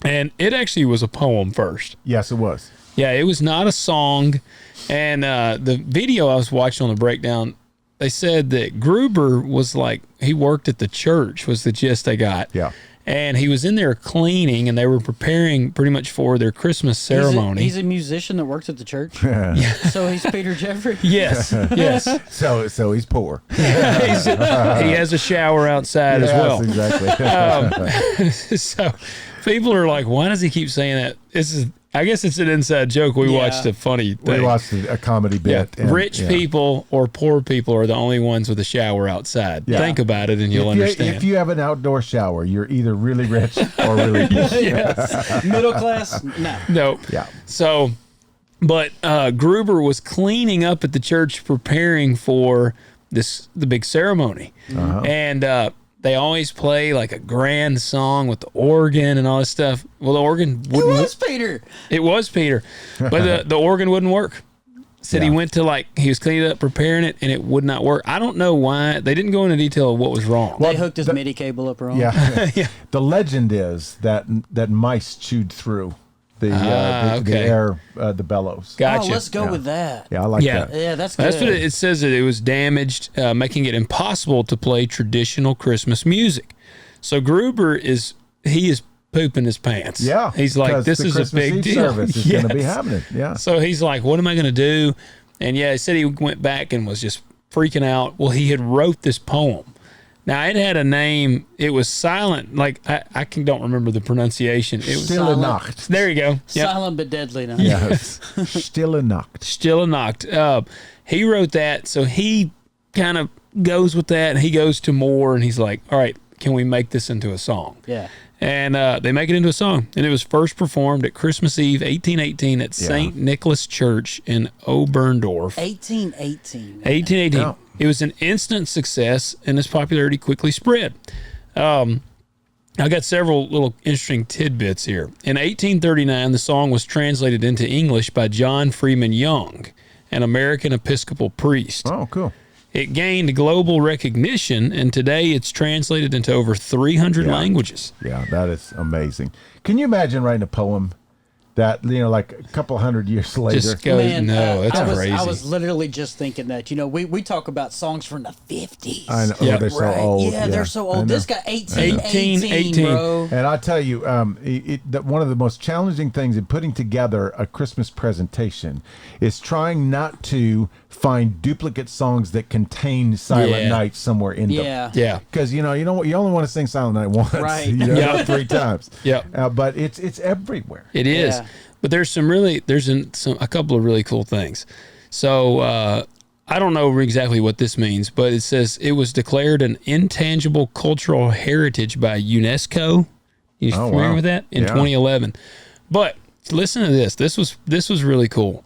And it actually was a poem first. Yes, it was. Yeah, it was not a song. And the video I was watching on the breakdown, they said that Gruber was like, he worked at the church, was the gist they got. Yeah. And he was in there cleaning, and they were preparing pretty much for their Christmas ceremony. He's a musician that works at the church. So he's Peter Jeffrey. Yes, yes. So he's poor. He has a shower outside as well. Exactly. So people are like, why does he keep saying that? I guess it's an inside joke. We watched a funny thing. We watched a comedy bit. Yeah. Rich people or poor people are the only ones with a shower outside. Yeah. Think about it and you'll understand. If you have an outdoor shower, you're either really rich or really poor. Yes. Middle class? No. No. Yeah. So, but Gruber was cleaning up at the church preparing for the big ceremony. Uh-huh. And they always play like a grand song with the organ and all this stuff. Well, the organ wouldn't. It was Peter. It was Peter, but the organ wouldn't work. Said he went to he was cleaning it up, preparing it, and it would not work. I don't know why. They didn't go into detail of what was wrong. They hooked his MIDI cable up wrong. Yeah. The legend is that mice chewed through the air, the bellows. Gotcha. Oh, let's go with that. Yeah, I like that. Yeah, that's good. That's what it says. That it was damaged, making it impossible to play traditional Christmas music. So Gruber is pooping his pants. Yeah, he's like, this is Christmas a big Eve deal. Service is going to be happening. Yeah. So he's like, what am I going to do? And he said he went back and was just freaking out. Well, he had wrote this poem. Now, it had a name. It was silent. I don't remember the pronunciation. It was Stille Nacht. There you go. Yep. Silent but deadly now. Yes. Stille Nacht. Stille Nacht. He wrote that, so he kind of goes with that, and he goes to Mohr, and he's like, all right, can we make this into a song? Yeah. And they make it into a song. And it was first performed at Christmas Eve, 1818, at St. Nicholas Church in Oberndorf. 1818. 1818. Yeah. It was an instant success, and its popularity quickly spread. I got several little interesting tidbits here. In 1839, the song was translated into English by John Freeman Young, an American Episcopal priest. Oh, cool. It gained global recognition, and today it's translated into over 300 languages. Yeah, that is amazing. Can you imagine writing a poem that, like a couple hundred years later? Just go, that's crazy. I was literally just thinking that, we talk about songs from the 50s. I know. Yeah. They're so old. Yeah, they're so old. This got 1818, bro. And I'll tell you, that one of the most challenging things in putting together a Christmas presentation is trying not to find duplicate songs that contain Silent Night somewhere in them. Yeah. Because, you only want to sing Silent Night once. Right. Not 3 times. Yeah. But it's everywhere. It is. Yeah. But there's a couple of really cool things. So I don't know exactly what this means, but it says it was declared an intangible cultural heritage by UNESCO. You familiar with that? In 2011. But listen to this. This was really cool.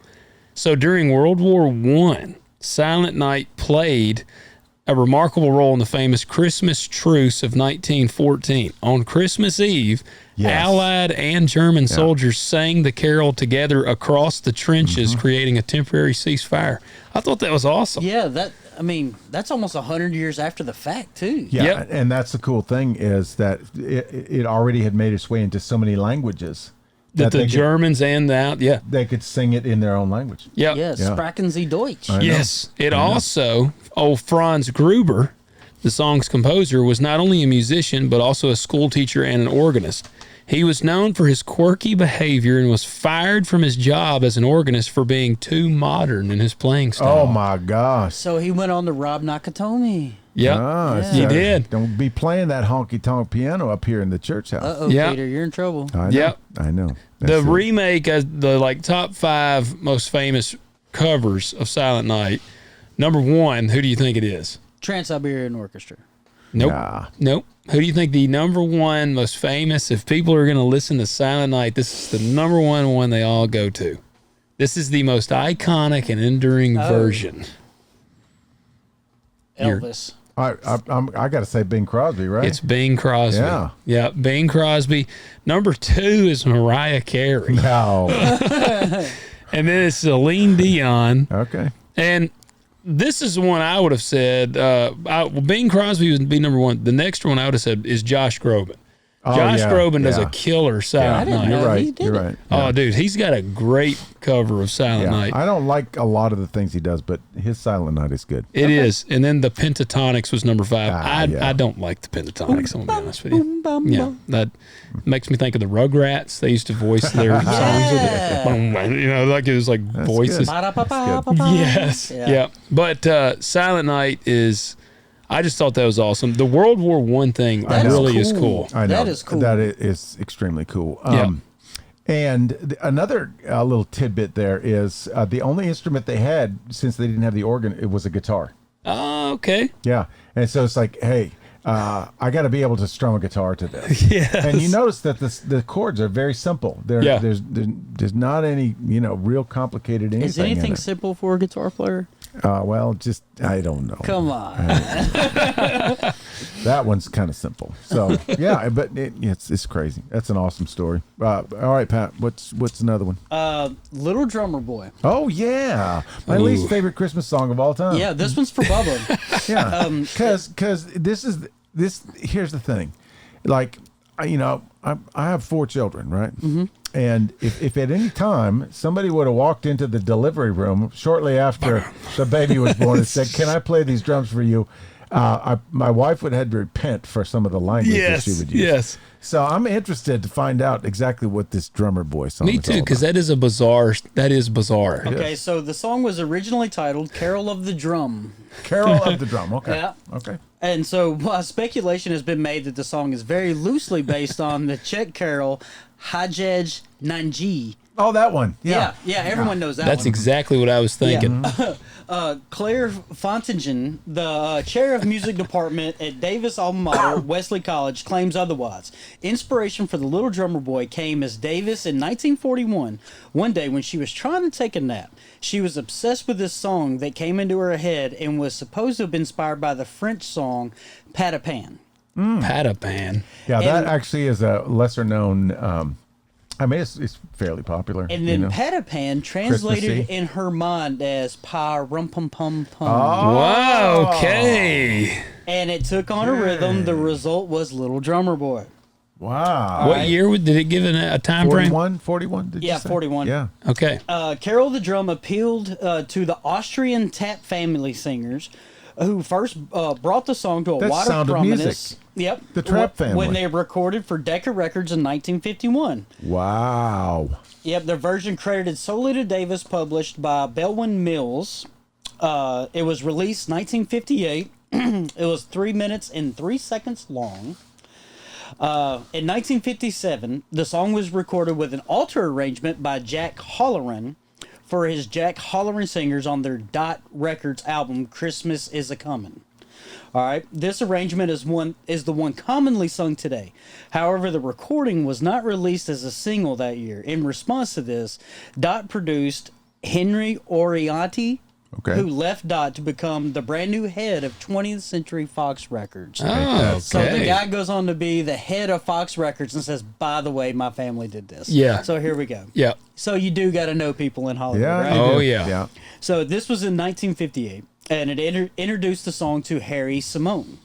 So during World War I, Silent Night played a remarkable role in the famous Christmas truce of 1914. On Christmas Eve, Yes. Allied and German soldiers sang the carol together across the trenches, creating a temporary ceasefire. I thought that was awesome. Yeah, that's almost 100 years after the fact, too. Yeah, Yep. and that's the cool thing is that it already had made its way into so many languages That the they Germans and that, they could sing it in their own language. Yep. Yes, Yeah. Sprachen Sie Deutsch. Yes. It also, old Franz Gruber, the song's composer, was not only a musician, but also a school teacher and an organist. He was known for his quirky behavior and was fired from his job as an organist for being too modern in his playing style. Oh my gosh. So he went on to Rob Nakatomi. Yep. Ah, Yeah. He did. Don't be playing that honky tonk piano up here in the church house. Uh-oh, Yeah. Peter, you're in trouble. I know. Yep. I know. The That's it. remake, the like top 5 most famous covers of Silent Night. Number 1, who do you think it is? Trans-Siberian Orchestra. Nope. Nah. Nope. Who do you think the number 1 most famous? If people are going to listen to Silent Night, this is the number one they all go to. This is the most iconic and enduring version. You're- Elvis. I got to say Bing Crosby, right? It's Bing Crosby. Yeah. Bing Crosby. Number 2 is Mariah Carey. No. And then it's Celine Dion. Okay. And this is the one I would have said. Bing Crosby would be number 1. The next one I would have said is Josh Groban. Oh, Josh yeah, Groban does yeah. a killer Silent I didn't Night. know. You're he right. did You're it. right. Oh, dude, he's got a great cover of Silent Yeah. Night. I don't like a lot of the things he does, but his Silent Night is good. It is. And then the Pentatonics was number 5. Yeah. I don't like the Pentatonics, I'm going to be honest with you. Yeah, that makes me think of the Rugrats. They used to voice their songs with it. You know, like it was like voices. Ba-da-ba-ba-ba-ba. Yes. Yeah. Yeah. But Silent Night is, I just thought that was awesome. The World War I thing That is really is cool. cool. I know. That is cool. That is extremely cool. Yeah. And another little tidbit there is the only instrument they had, since they didn't have the organ, it was a guitar. Oh, okay. Yeah. And so it's like, hey, I got to be able to strum a guitar to this. Yes. And you notice that the chords are very simple. Yeah. There's not any, real complicated anything. Is anything in it. simple for a guitar player? Well, just, I don't know. Come on. That one's kind of simple. So, yeah, but it's crazy. That's an awesome story. All right, Pat, what's another one? Little Drummer Boy. Oh, yeah. My least favorite Christmas song of all time. Yeah, this one's for Bubba. Yeah. Because here's the thing. Like, I have 4 children, right? Mm-hmm. And if at any time somebody would have walked into the delivery room shortly after the baby was born and said, "Can I play these drums for you?" My wife would have had to repent for some of the language that she would use. Yes. So I'm interested to find out exactly what this Drummer Boy song Me is all too, because about. that is bizarre. Okay, so the song was originally titled Carol of the Drum. Carol of the Drum. Okay. Yeah. Okay. And so speculation has been made that the song is very loosely based on the Czech carol Hajej Nanji. Oh, that one. Yeah. Yeah, everyone knows that That's one. exactly what I was thinking. Claire Fontingen, the chair of music department at Davis alma mater, Wesley College, claims otherwise. Inspiration for the Little Drummer Boy came as Davis in 1941. One day when she was trying to take a nap, she was obsessed with this song that came into her head and was supposed to have been inspired by the French song Pas de Pan. Patapan. Yeah, that And- actually is a lesser known. It's fairly popular. And then Pas de Pan translated Christmassy. in her mind as Pa Rum Pum Pum Pum. Wow. Okay. And it took on a rhythm. The result was Little Drummer Boy. Wow. What year did it give a time frame? 41, did you Yeah, say? 41. Yeah. Okay. Carol the Drum appealed to the Austrian tap family singers who first brought the song to a That's wider Sound of prominence. Music. Yep. The Trap family. When they recorded for Decca Records in 1951. Wow. Yep, their version credited solely to Davis, published by Belwin Mills. It was released 1958. It was 3 minutes and 3 seconds long. In 1957, the song was recorded with an altar arrangement by Jack Halloran for his Jack Halloran Singers on their Dot Records album Christmas Is a Comin'. All right, this arrangement is the one commonly sung today. However, the recording was not released as a single that year. In response to this, Dot produced Henry Orianti Okay. who left Dot to become the brand new head of 20th Century Fox Records. Oh, okay. So the guy goes on to be the head of Fox Records and says, by the way, my family did this. Yeah. So here we go. Yeah. So you do got to know people in Hollywood, Yeah. right? you Oh, do. yeah. Yeah. So this was in 1958, and it introduced the song to Harry Simone.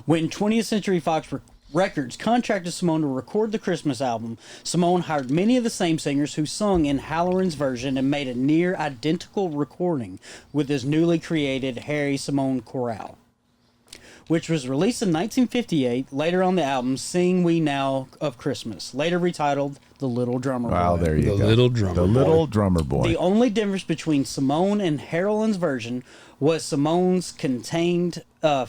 When 20th Century Fox Records contracted Simone to record the Christmas album, Simone hired many of the same singers who sung in Halloran's version and made a near identical recording with his newly created Harry Simone Chorale, which was released in 1958, later on the album Sing We Now of Christmas, later retitled The Little Drummer Boy. Wow, there you go. The Little Drummer The Boy. Little Drummer Boy. The only difference between Simone and Harold's version was Simone's contained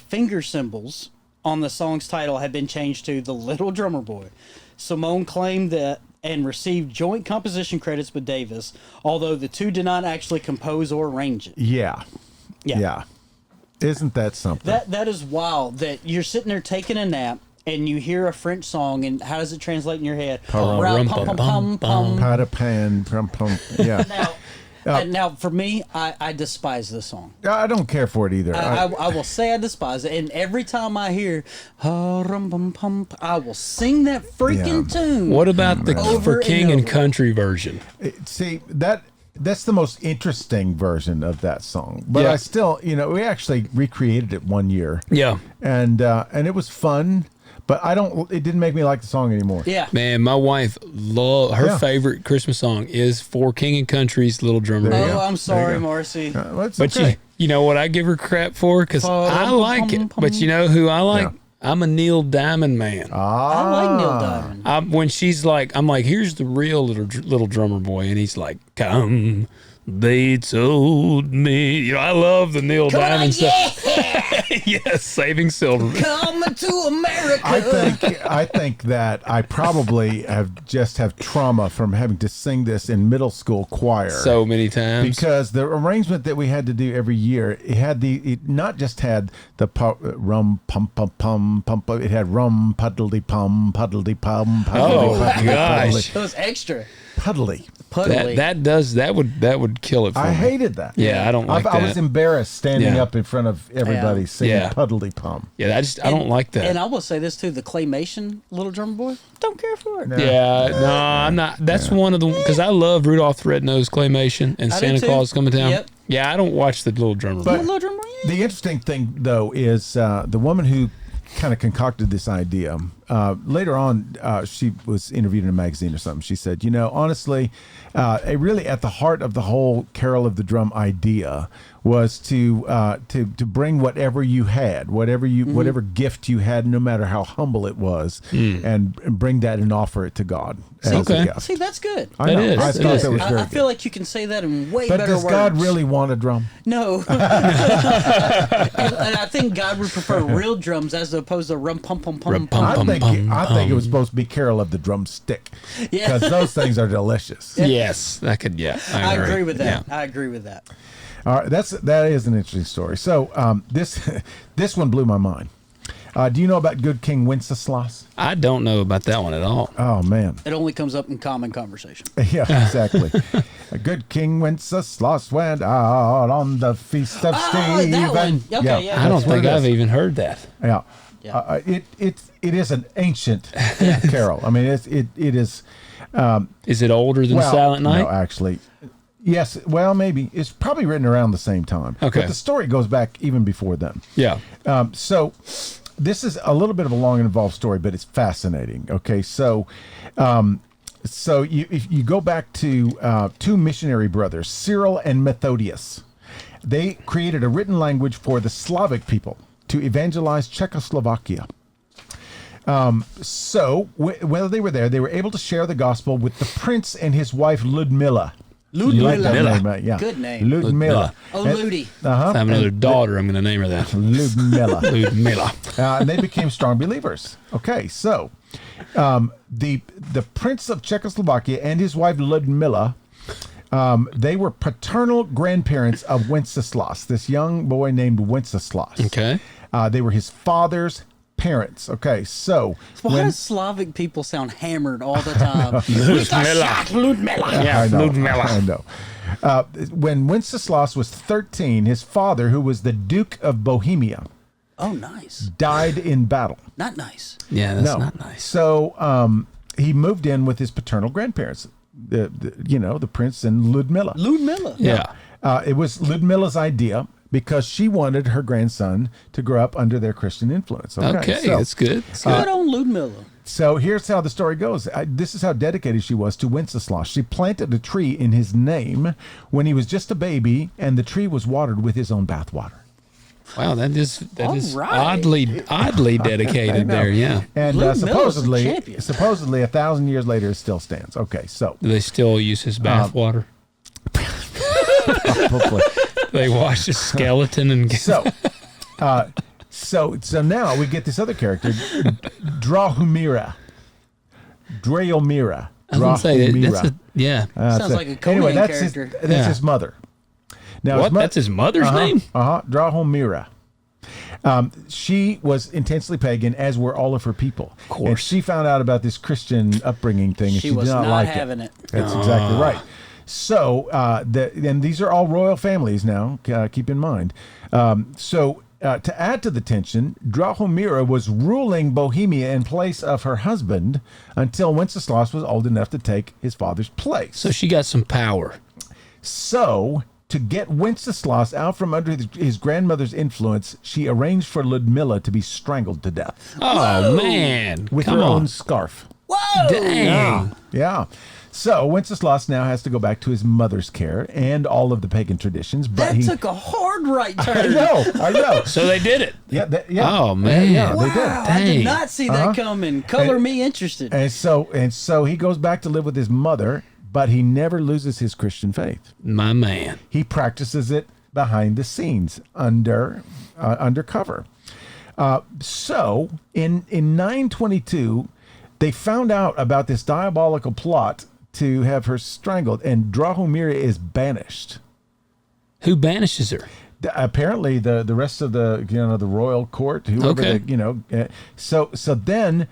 finger symbols on the song's title had been changed to The Little Drummer Boy. Simone claimed that and received joint composition credits with Davis, although the two did not actually compose or arrange it. Yeah. Yeah. Yeah. Isn't that something? That is wild that you're sitting there taking a nap and you hear a French song, and how does it translate in your head? Rum, pum, pum, pum. Pada pan, pum, pum. Yeah. Now, for me, I despise this song. I don't care for it either. I will say I despise it, and every time I hear rum bum pum, I will sing that freaking tune. What about the Over for and King and over. Country version? See, that's the most interesting version of that song. But Yeah. I still, we actually recreated it one year. Yeah. And it was fun, but it didn't make me like the song anymore. Yeah. Man, my wife her Yeah. favorite Christmas song is For King and Country's Little Drummer There you Boy. go. Oh, I'm sorry, There you go. Marcy. Well, it's But okay. you know what I give her crap for? Because I like it. But you know who I like? Yeah. I'm a Neil Diamond man. I like Neil Diamond. When she's like, I'm like, here's the real little drummer boy, and he's like, come, they told me. I love the Neil Diamond stuff. Yes, Saving Silverman. Coming to America. I think that I probably have trauma from having to sing this in middle school choir. So many times. Because the arrangement that we had to do every year, it not just had the rum pum pum pum pum, it had rum puddly pum puddly pum. Oh, gosh. It was extra. Puddly. Puddly. That would kill it for I me. hated that. Yeah, I don't like that. I was embarrassed standing Yeah. up in front of everybody singing Yeah. puddly pum. Yeah, I don't like that. And I will say this too: the claymation Little Drummer Boy, don't care for it. No. Yeah, no, I'm not. That's one of the because I love Rudolph the Red-Nosed Claymation and I do Santa too. Claus Coming Down. Yep. Yeah, I don't watch the Little Drummer Boy. Little Drummer Boy. Yeah. The interesting thing, though, is the woman who kind of concocted this idea. Later on, she was interviewed in a magazine or something. She said, honestly, really at the heart of the whole Carol of the Drum idea was to bring whatever you had, whatever gift you had, no matter how humble it was, and bring that and offer it to God as Okay. a gift. See, that's good. I know. That is. I That thought is. that was very I good. feel like you can say that in way But better does words. God really want a drum? No. and I think God would prefer real drums as opposed to rum pum pum pum Rum, pum. pum, I think it was supposed to be Carol of the Drumstick, Yeah. because those things are delicious. Yes, that could. Yeah, I agree with that. Yeah. I agree with that. All right, that is an interesting story. So this one blew my mind. Do you know about good King Wenceslas? I don't know about that one at all. Oh man, It only comes up in common conversation. yeah, exactly. A good King Wenceslas went out on the feast of Stephen. that one. Okay, yeah. I don't that's what think it I've is. even heard that. Yeah. Yeah. It is an ancient carol. I mean, it is. Is it older than Silent Night? No, actually. Yes, well, maybe. It's probably written around the same time. Okay. But the story goes back even before then. Yeah. So this is a little bit of a long and involved story, but it's fascinating. Okay, so if you go back to two missionary brothers, Cyril and Methodius, they created a written language for the Slavic people to evangelize Czechoslovakia. So while they were there, they were able to share the gospel with the prince and his wife Ludmilla. You like that Ludmilla. name, right? Yeah. Good name. Ludmilla. Oh, Ludi. If I have another daughter, I'm going to name her that. Ludmilla. Ludmilla. And they became strong believers. Okay, so the Prince of Czechoslovakia and his wife Ludmilla, they were paternal grandparents of Wenceslas, this young boy named Wenceslas. Okay. They were his father's parents. Okay, so Why does Slavic people sound hammered all the time? Ludmilla. Yeah, Ludmilla. I know. When Wenceslas was 13, his father, who was the Duke of Bohemia, Oh, nice. died in battle. Not nice. Yeah, that's not nice. So he moved in with his paternal grandparents, the prince and Ludmilla. Ludmilla. Yeah. It was Ludmilla's idea because she wanted her grandson to grow up under their Christian influence. Okay, so, that's good. That's Good good. on Ludmilla. So here's how the story goes. This is how dedicated she was to Wenceslas. She planted a tree in his name when he was just a baby, and the tree was watered with his own bathwater. Wow, that is All right. oddly dedicated there. Yeah. And Ludmilla's a champion. supposedly 1,000 years later, it still stands. Okay, so Do they still use his bathwater? hopefully. They wash his skeleton and So now we get this other character, Drahomira. Drahomira. I was gonna say that's yeah. Sounds like a Conan character. That's his mother. Now, What? That's his mother's name? Drahomira. She was intensely pagan, as were all of her people. Of course. And she found out about this Christian upbringing thing, and She she was did not not like having it. That's exactly right. So, and these are all royal families now, keep in mind. To add to the tension, Drahomira was ruling Bohemia in place of her husband until Wenceslas was old enough to take his father's place. So she got some power. So, to get Wenceslas out from under his grandmother's influence, she arranged for Ludmilla to be strangled to death Oh man! with Come her on. own scarf. Whoa! Dang! Yeah. So Wenceslas now has to go back to his mother's care and all of the pagan traditions. But That took a hard right I turn. know. So they did it. Yeah. Oh, man. Yeah, they Wow, did. I did Dang. not see that coming. Color And- me interested. And so he goes back to live with his mother, but he never loses his Christian faith. My man. He practices it behind the scenes, undercover. So in 922, they found out about this diabolical plot to have her strangled, and Drahomira is banished. Who banishes her? Apparently, the rest of the the royal court, whoever Okay. So then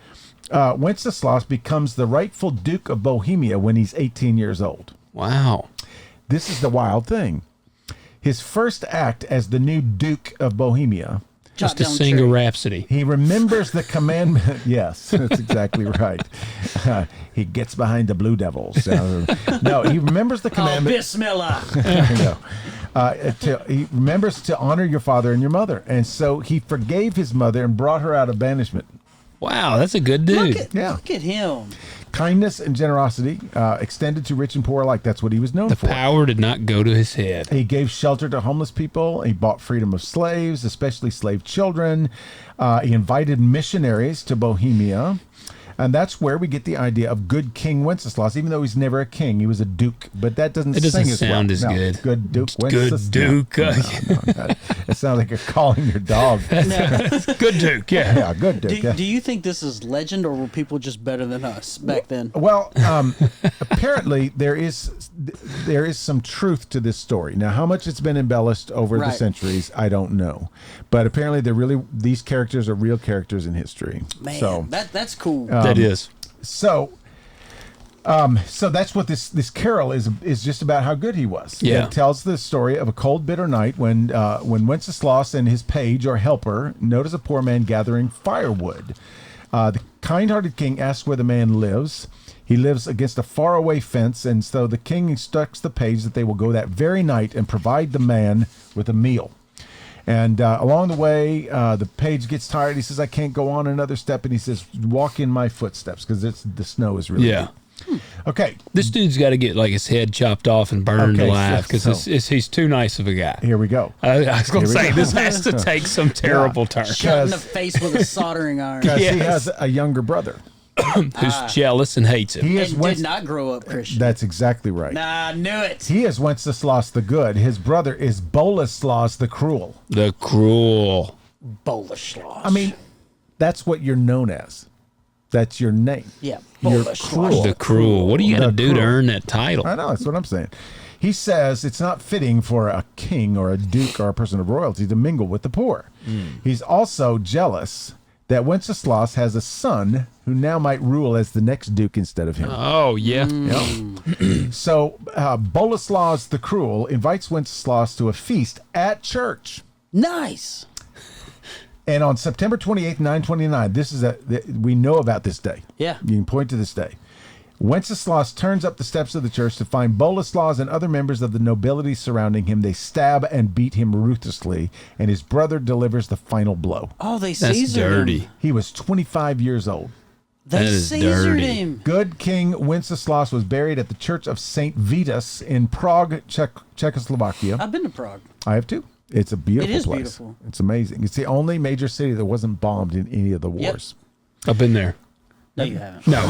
Wenceslas becomes the rightful Duke of Bohemia when he's 18 years old. Wow. This is the wild thing. His first act as the new Duke of Bohemia, Just to Chop down sing a tree. rhapsody. he remembers the commandment. Yes, that's exactly right. He gets behind the Blue Devils. No, he remembers the Oh, commandment. Bismillah. He remembers to honor your father and your mother. And so he forgave his mother and brought her out of banishment. Wow, that's a good dude. Look at him. Kindness and generosity extended to rich and poor alike. That's what he was known The for. power did not go to his head. He gave shelter to homeless people. He bought freedom of slaves, especially slave children. He invited missionaries to Bohemia. And that's where we get the idea of good King Wenceslas, even though he's never a king. He was a duke, but that doesn't It doesn't sing as well. sound as No, good. Good Duke Good Wenceslas. Duke. No. It sounds like you're calling your dog. Good Duke, yeah. Yeah, good Duke. yeah. Do you think this is legend, or were people just better than us back then? Well, apparently there is some truth to this story. Now, how much it's been embellished over the Right. centuries, I don't know. But apparently, these characters are real characters in history. Man, So, that's cool. That is. so that's what this carol is just about how good he was. Yeah. It tells the story of a cold, bitter night when Wenceslas and his page or helper notice a poor man gathering firewood. The kind-hearted king asks where the man lives. He lives against a faraway fence, and so the king instructs the page that they will go that very night and provide the man with a meal. And along the way, the page gets tired. He says, "I can't go on another step," and he says, "Walk in my footsteps," because the snow is really Yeah. deep. Okay, This dude's got to get like his head chopped off and burned Okay, alive because so- he's too nice of a guy. here we go. I was going to Here we say, go. this has to take some terrible turn. Shot in the because- face with a soldering iron. Because he Yes. has a younger brother. Who's jealous and hates him. He is And did not grow up Christian. That's exactly right. Nah, I knew it. He is Wenceslas the Good. His brother is Boleslas the Cruel. The cruel. Boleslas. I mean, that's what you're known as. That's your name. yeah, you're Boleslas. cruel. The cruel. What do you got to The do to cruel. earn that title? I know, that's what I'm saying. He says it's not fitting for a king or a duke or a person of royalty to mingle with the poor. He's also jealous that Wenceslas has a son who now might rule as the next duke instead of him. Oh, yeah. Yep. So Boleslaus the Cruel invites Wenceslas to a feast at church. Nice. And on September 28th, 929, we know about this day. Yeah. You can point to this day. Wenceslas turns up the steps of the church to find Boleslaus and other members of the nobility surrounding him. They stab and beat him ruthlessly, and his brother delivers the final blow. Oh, they That's Caesared dirty. him. He was 25 years old. They That is Caesared dirty. him. Good King Wenceslas was buried at the Church of St. Vitus in Prague, Czechoslovakia. I've been to Prague. I have too. It's a beautiful It is place. beautiful. It's amazing. It's the only major city that wasn't bombed in any of the wars. I've been there. No, you haven't. No.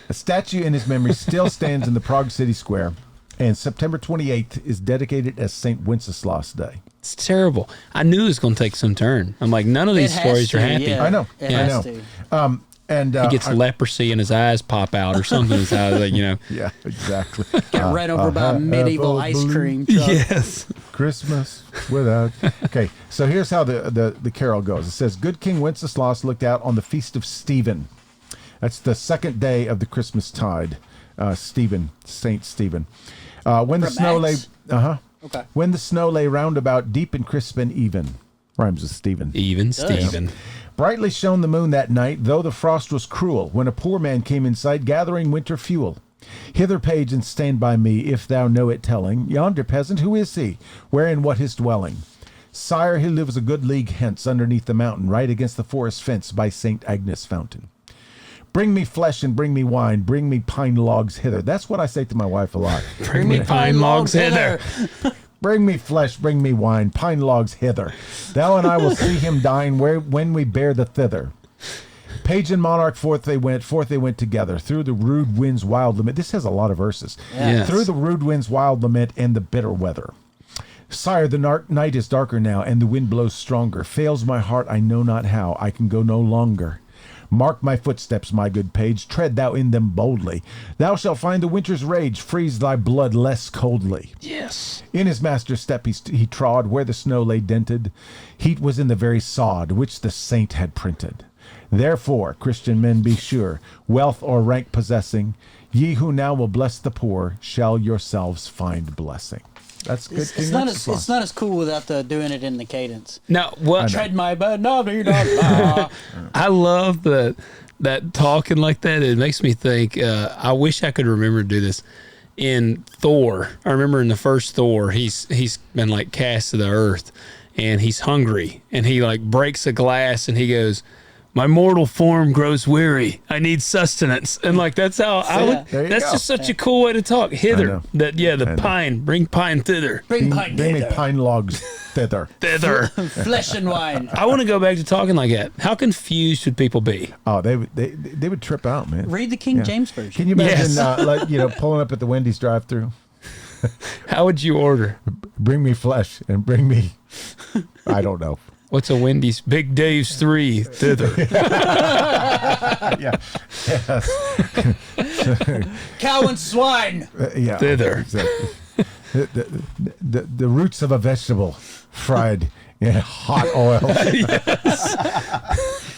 A statue in his memory still stands in the Prague city square, and September 28th is dedicated as St. Wenceslas Day. It's terrible. I knew it was going to take some turn. I'm like, none of these It has stories to, are happy. yeah. I know. It I has know. to. And He gets leprosy and his eyes pop out or something. His eyes, like, you know. yeah, exactly. Got ran over by a medieval ice cream truck. Yes. Christmas without. Okay, so here's how the carol goes. It says, "Good King Wenceslas looked out on the feast of Stephen." That's the second day of the Christmas tide. Stephen, Saint Stephen. When the From snow lay, Acts? Okay. When the snow lay round about, deep and crisp and even. Rhymes with Stephen. Even Steven. Brightly shone the moon that night, though the frost was cruel, when a poor man came in sight, gathering winter fuel. "Hither, page, and stand by me, if thou know it telling. Yonder peasant, who is he? Where and what his dwelling?" "Sire, he lives a good league hence, underneath the mountain, right against the forest fence, by St. Agnes' fountain. Bring me flesh and bring me wine, bring me pine logs hither." That's what I say to my wife a lot. Bring me pine logs hither. "Bring me flesh, bring me wine, pine logs hither. Thou and I will see him dine when we bear the thither." Page and monarch forth they went together, through the rude wind's wild lament. This has a lot of verses. Yes. "Through the rude wind's wild lament and the bitter weather. Sire, the night is darker now, and the wind blows stronger. Fails my heart, I know not how. I can go no longer. Mark my footsteps, my good page, tread thou in them boldly. Thou shalt find the winter's rage, freeze thy blood less coldly." Yes. In his master's step he trod, where the snow lay dented. Heat was in the very sod, which the saint had printed. "Therefore, Christian men, be sure, wealth or rank possessing, ye who now will bless the poor, shall yourselves find blessing." That's good. It's not as cool without doing it in the cadence. No, what? Tread my bed, no, no. I love that talking like that. It makes me think, I wish I could remember to do this. In Thor, I remember in the first Thor, he's been like cast to the earth and he's hungry and he like breaks a glass and he goes, "My mortal form grows weary. I need sustenance." And like that's how I would. There you That's go. just such a cool way to talk. Hither, know. the pine. Bring pine thither. Bring pine Bring me hither. pine logs thither. Thither. Flesh and wine. I want to go back to talking like that. How confused should people be? Oh, they would trip out, man. Read the King James version. Can you imagine, Yes. pulling up at the Wendy's drive-thru? How would you order? "Bring me flesh and bring me," I don't know. What's a Wendy's? Big Dave's 3 thither. Yeah. Yes. Cow and swine. Yeah. Thither. Exactly. The roots of a vegetable fried in hot oil.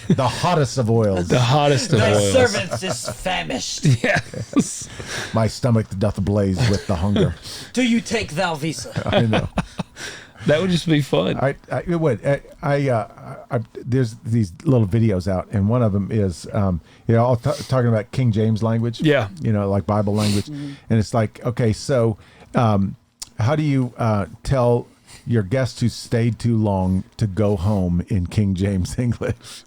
The hottest of oils. The hottest of Thy oils. servant is famished. Yes. My stomach doth blaze with the hunger. Do you take thou visa? I know. That would just be fun. It would. There's these little videos out, and one of them is, all talking about King James language. Yeah. Like Bible language, and it's like, okay, so how do you tell your guest who stayed too long to go home in King James English?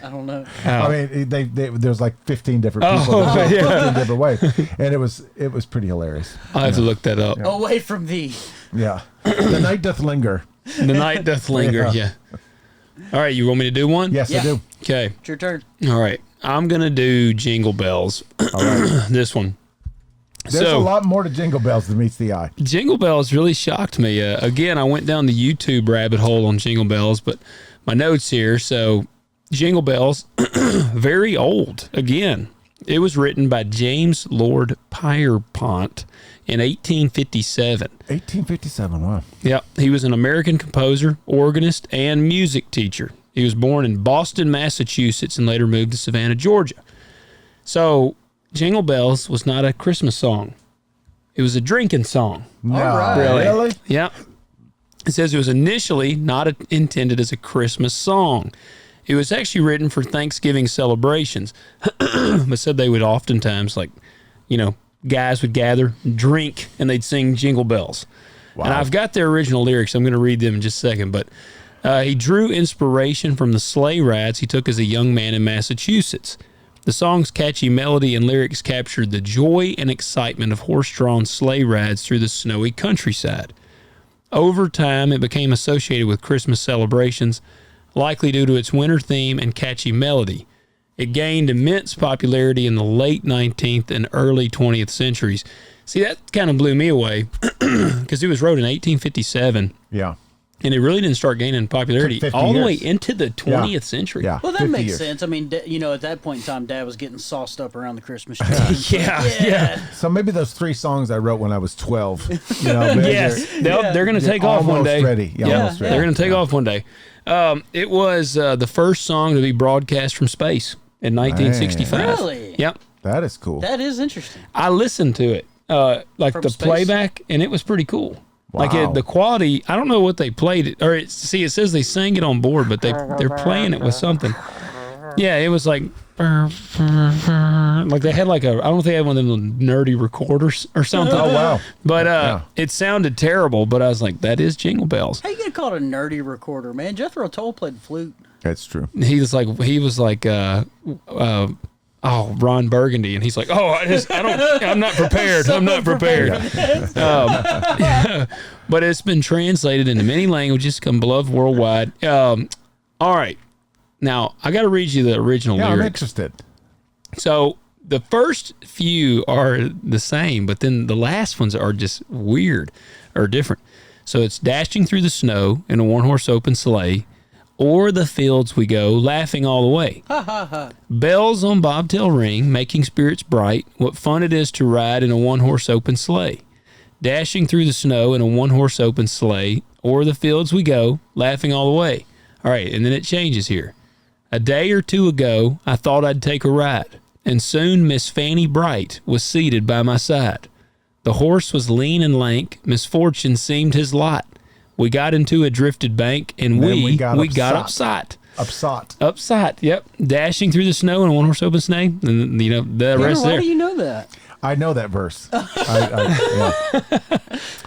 I don't know. How? I mean, there's like 15 different people, Oh, that yeah. 15 different ways, and it was pretty hilarious. I'll have to look that up. Away from thee. Yeah, "The night doth linger." The night doth linger. Yeah. All right. You want me to do one? Yes, I Yeah. do. Okay. It's your turn. All right. I'm going to do Jingle Bells. All right. This one. There's a lot more to Jingle Bells than meets the eye. Jingle Bells really shocked me. Again, I went down the YouTube rabbit hole on Jingle Bells, but my notes here. So, Jingle Bells, very old. Again, it was written by James Lord Pierpont in 1857. 1857, wow. Yeah, he was an American composer, organist, and music teacher. He was born in Boston, Massachusetts, and later moved to Savannah, Georgia. So, Jingle Bells was not a Christmas song. It was a drinking song. No, right. really? Yeah. It says it was initially not intended as a Christmas song. It was actually written for Thanksgiving celebrations, but said they would oftentimes, like, guys would gather, drink, and they'd sing Jingle Bells. Wow. And I've got their original lyrics. I'm going to read them in just a second. But he drew inspiration from the sleigh rides he took as a young man in Massachusetts. The song's catchy melody and lyrics captured the joy and excitement of horse-drawn sleigh rides through the snowy countryside. Over time, it became associated with Christmas celebrations, likely due to its winter theme and catchy melody. It gained immense popularity in the late 19th and early 20th centuries. See, that kind of blew me away because it was wrote in 1857. Yeah. And it really didn't start gaining popularity all the way into the 20th century. Yeah. Well, that makes years. sense. I mean, at that point in time, Dad was getting sauced up around the Christmas tree. Yeah. So maybe those 3 songs I wrote when I was 12. Yes. They're going to take off one day. Ready. Yeah, almost ready. They're going to take off one day. It was the first song to be broadcast from space in 1965. Really? Yep. That is cool. That is interesting. I listened to it, like From the space? playback, and it was pretty cool. Wow. Like the quality, I don't know what they played it, or it says they sang it on board, but they're playing it with something. Yeah, it was like they had like I don't know if they had one of them nerdy recorders or something. Oh, wow. But it sounded terrible, but I was like, that is Jingle Bells. How you gonna call it a nerdy recorder, man? Jethro Tull played the flute. That's true. He was like Ron Burgundy, and he's like, I'm not prepared. I'm not prepared. But it's been translated into many languages, become beloved worldwide. All right. Now, I got to read you the original lyrics. I'm interested. So the first few are the same, but then the last ones are just weird or different. So it's dashing through the snow in a one-horse open sleigh, o'er the fields we go, laughing all the way. Bells on bobtail ring, making spirits bright. What fun it is to ride in a one-horse open sleigh. Dashing through the snow in a one-horse open sleigh, o'er the fields we go, laughing all the way. All right, and then it changes here. A day or two ago, I thought I'd take a ride, and soon Miss Fanny Bright was seated by my side. The horse was lean and lank, misfortune seemed his lot. We got into a drifted bank, and we got upside. Upside, yep. Dashing through the snow in a one-horse open sleigh, and the rest there. Why do you know that? I know that verse.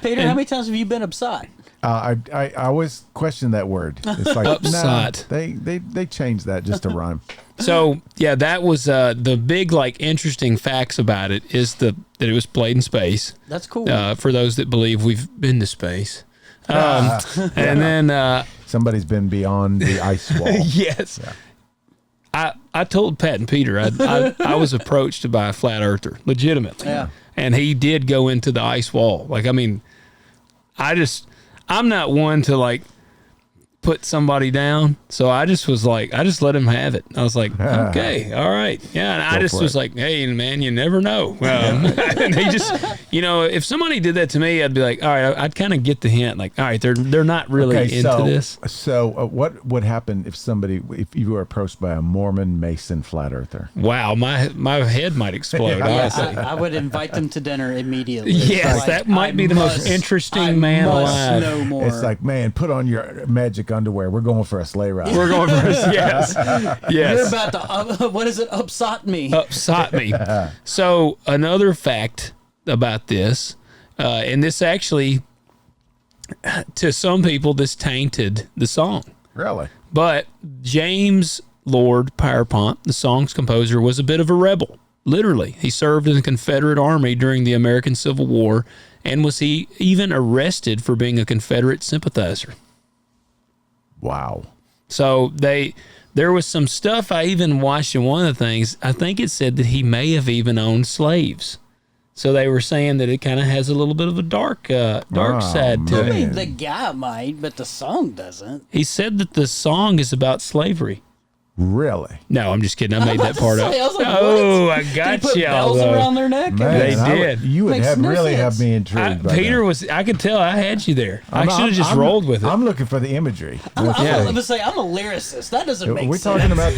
Peter, how many times have you been upside? I always question that word. It's like upside. They changed that just to rhyme. So yeah, that was the big interesting facts about it is that it was played in space. That's cool. For those that believe we've been to space, and then Somebody's been beyond the ice wall. Yes. Yeah. I told Pat and Peter I was approached by a flat earther legitimately. Yeah. And he did go into the ice wall. I'm not one to put somebody down. So I just let him have it. I was like, okay, all right. Yeah. And I just was like, hey, man, you never know. And he just, if somebody did that to me, I'd be like, all right, I'd kind of get the hint. Like, all right, they're not really into this. So what would happen if you were approached by a Mormon Mason flat earther? Wow. My head might explode. Honestly. I would invite them to dinner immediately. Yes, that might be the most interesting man alive. Know more. It's like, man, put on your magic underwear. We're going for a sleigh ride. We're going for yes. You're about to what is it? Upsot me. Upsot me. So another fact about this, and this actually, to some people, this tainted the song. Really? But James Lord Pierpont, the song's composer, was a bit of a rebel. Literally, he served in the Confederate Army during the American Civil War, and was he even arrested for being a Confederate sympathizer. Wow. So there was some stuff I even watched in one of the things. I think it said that he may have even owned slaves. So they were saying that it kind of has a little bit of a dark side to I it. mean, the guy might, but the song doesn't. He said that the song is about slavery. Really? No, I'm just kidding. I made that part up. I was like, Oh, what? I got Did he put y'all. bells though. around their neck? Man, They I did. you would Makes have no really sense. have me intrigued. by Peter that. was. I could tell. I had you there. I should have just I'm- rolled with it. I'm looking for the imagery. I'm That's Yeah. the going thing. to say, I'm a lyricist. That doesn't make We're sense. talking about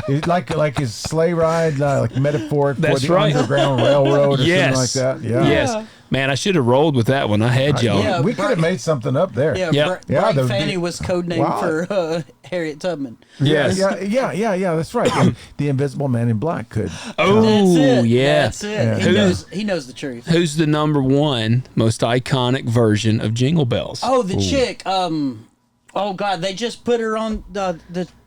it's like his sleigh ride, like metaphor for That's the right. Underground Railroad or Yes. something like that. Yeah. Yes, man. I should have rolled with that one. I had y'all. Yeah. We could have made something up there. Yeah, Yep. Yeah, Bright the- Fanny was codenamed Wow. for Harriet Tubman. Yes. Yeah. That's right. And the Invisible Man in Black could. Oh, That's it. yeah. That's it. Yeah. He knows the truth. Who's the number one most iconic version of Jingle Bells? Oh, the chick. Oh God, they just put her on the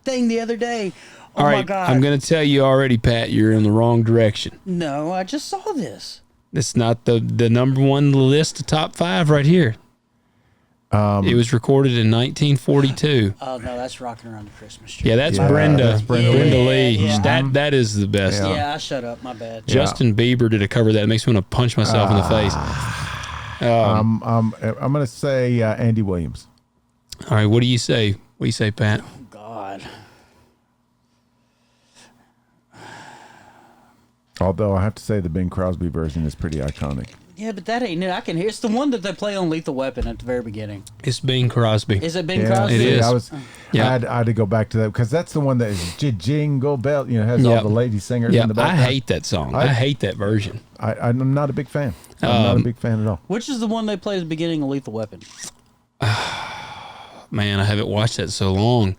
thing the other day. Oh All my right, God. I'm going to tell you already, Pat. You're in the wrong direction. No, I just saw this. It's not the number one list of top 5 right here. It was recorded in 1942. Oh no, that's Rocking Around the Christmas Tree. Yeah, that's Yeah, Brenda. that's Brenda Lee. Yeah. That is the best. Yeah. Yeah, I shut up. My bad. Justin Bieber did a cover of that. It makes me want to punch myself in the face. I'm going to say Andy Williams. All right, what do you say? What do you say, Pat? Oh God. Although I have to say the Bing Crosby version is pretty iconic. Yeah, but that ain't it. I can hear. It's the one that they play on Lethal Weapon at the very beginning. It's Bing Crosby. Is it Bing Yeah, Crosby? It is. I had to go back to that because that's the one that is Jingle Bell. Has Yep. all the lady singers Yeah, in the I background. hate that song. I hate that version. I'm not a big fan. I'm not a big fan at all. Which is the one they play at the beginning of Lethal Weapon? Man, I haven't watched that so long.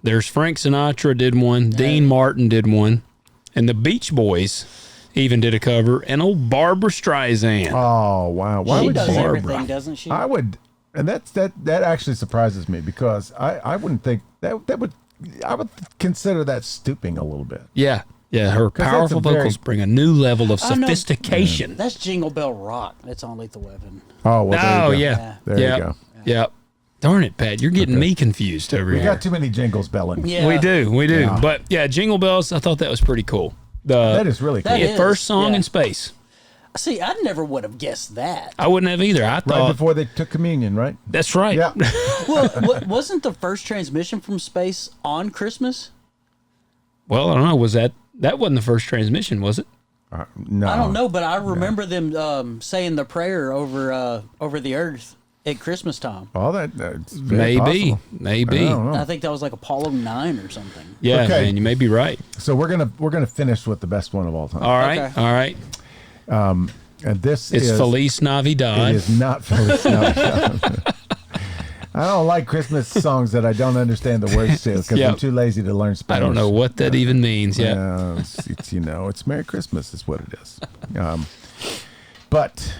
There's Frank Sinatra did one, Dean Martin did one, and the Beach Boys even did a cover, and old Barbara Streisand. Oh wow! Why She would does Barbara? everything, doesn't she? I would, and that actually surprises me because I wouldn't think that would. I would consider that stooping a little bit. Yeah, her that's powerful a very- vocals bring a new level of I know. sophistication. That's Jingle Bell Rock. That's on Lethal Weapon. Oh well, there Oh you go. yeah, There yep. you go. Yep. Darn it, Pat, you're getting me confused over We here. got too many jingles belling. Yeah, We do. Yeah. But yeah, Jingle Bells. I thought that was pretty cool. That is really cool. That The is, first song yeah. in space. See, I never would have guessed that. I wouldn't have either. I Right thought before they took communion, right? that's right. Yeah. Well, wasn't the first transmission from space on Christmas? Well, I don't know. Was that wasn't the first transmission, was it? No. I don't know, but I remember them saying the prayer over the Earth at Christmas time. Well, that's very Maybe. possible. Maybe. I don't know. I think that was like Apollo 9 or something. Yeah, Okay. man, you may be right. So we're gonna finish with the best one of all time. All right. Okay. All right. And this It's is Feliz Navidad. It is not Feliz Navidad. I don't like Christmas songs that I don't understand the words to because Yep. I'm too lazy to learn Spanish. I don't know what that even means. Yeah. It's it's Merry Christmas is what it is. But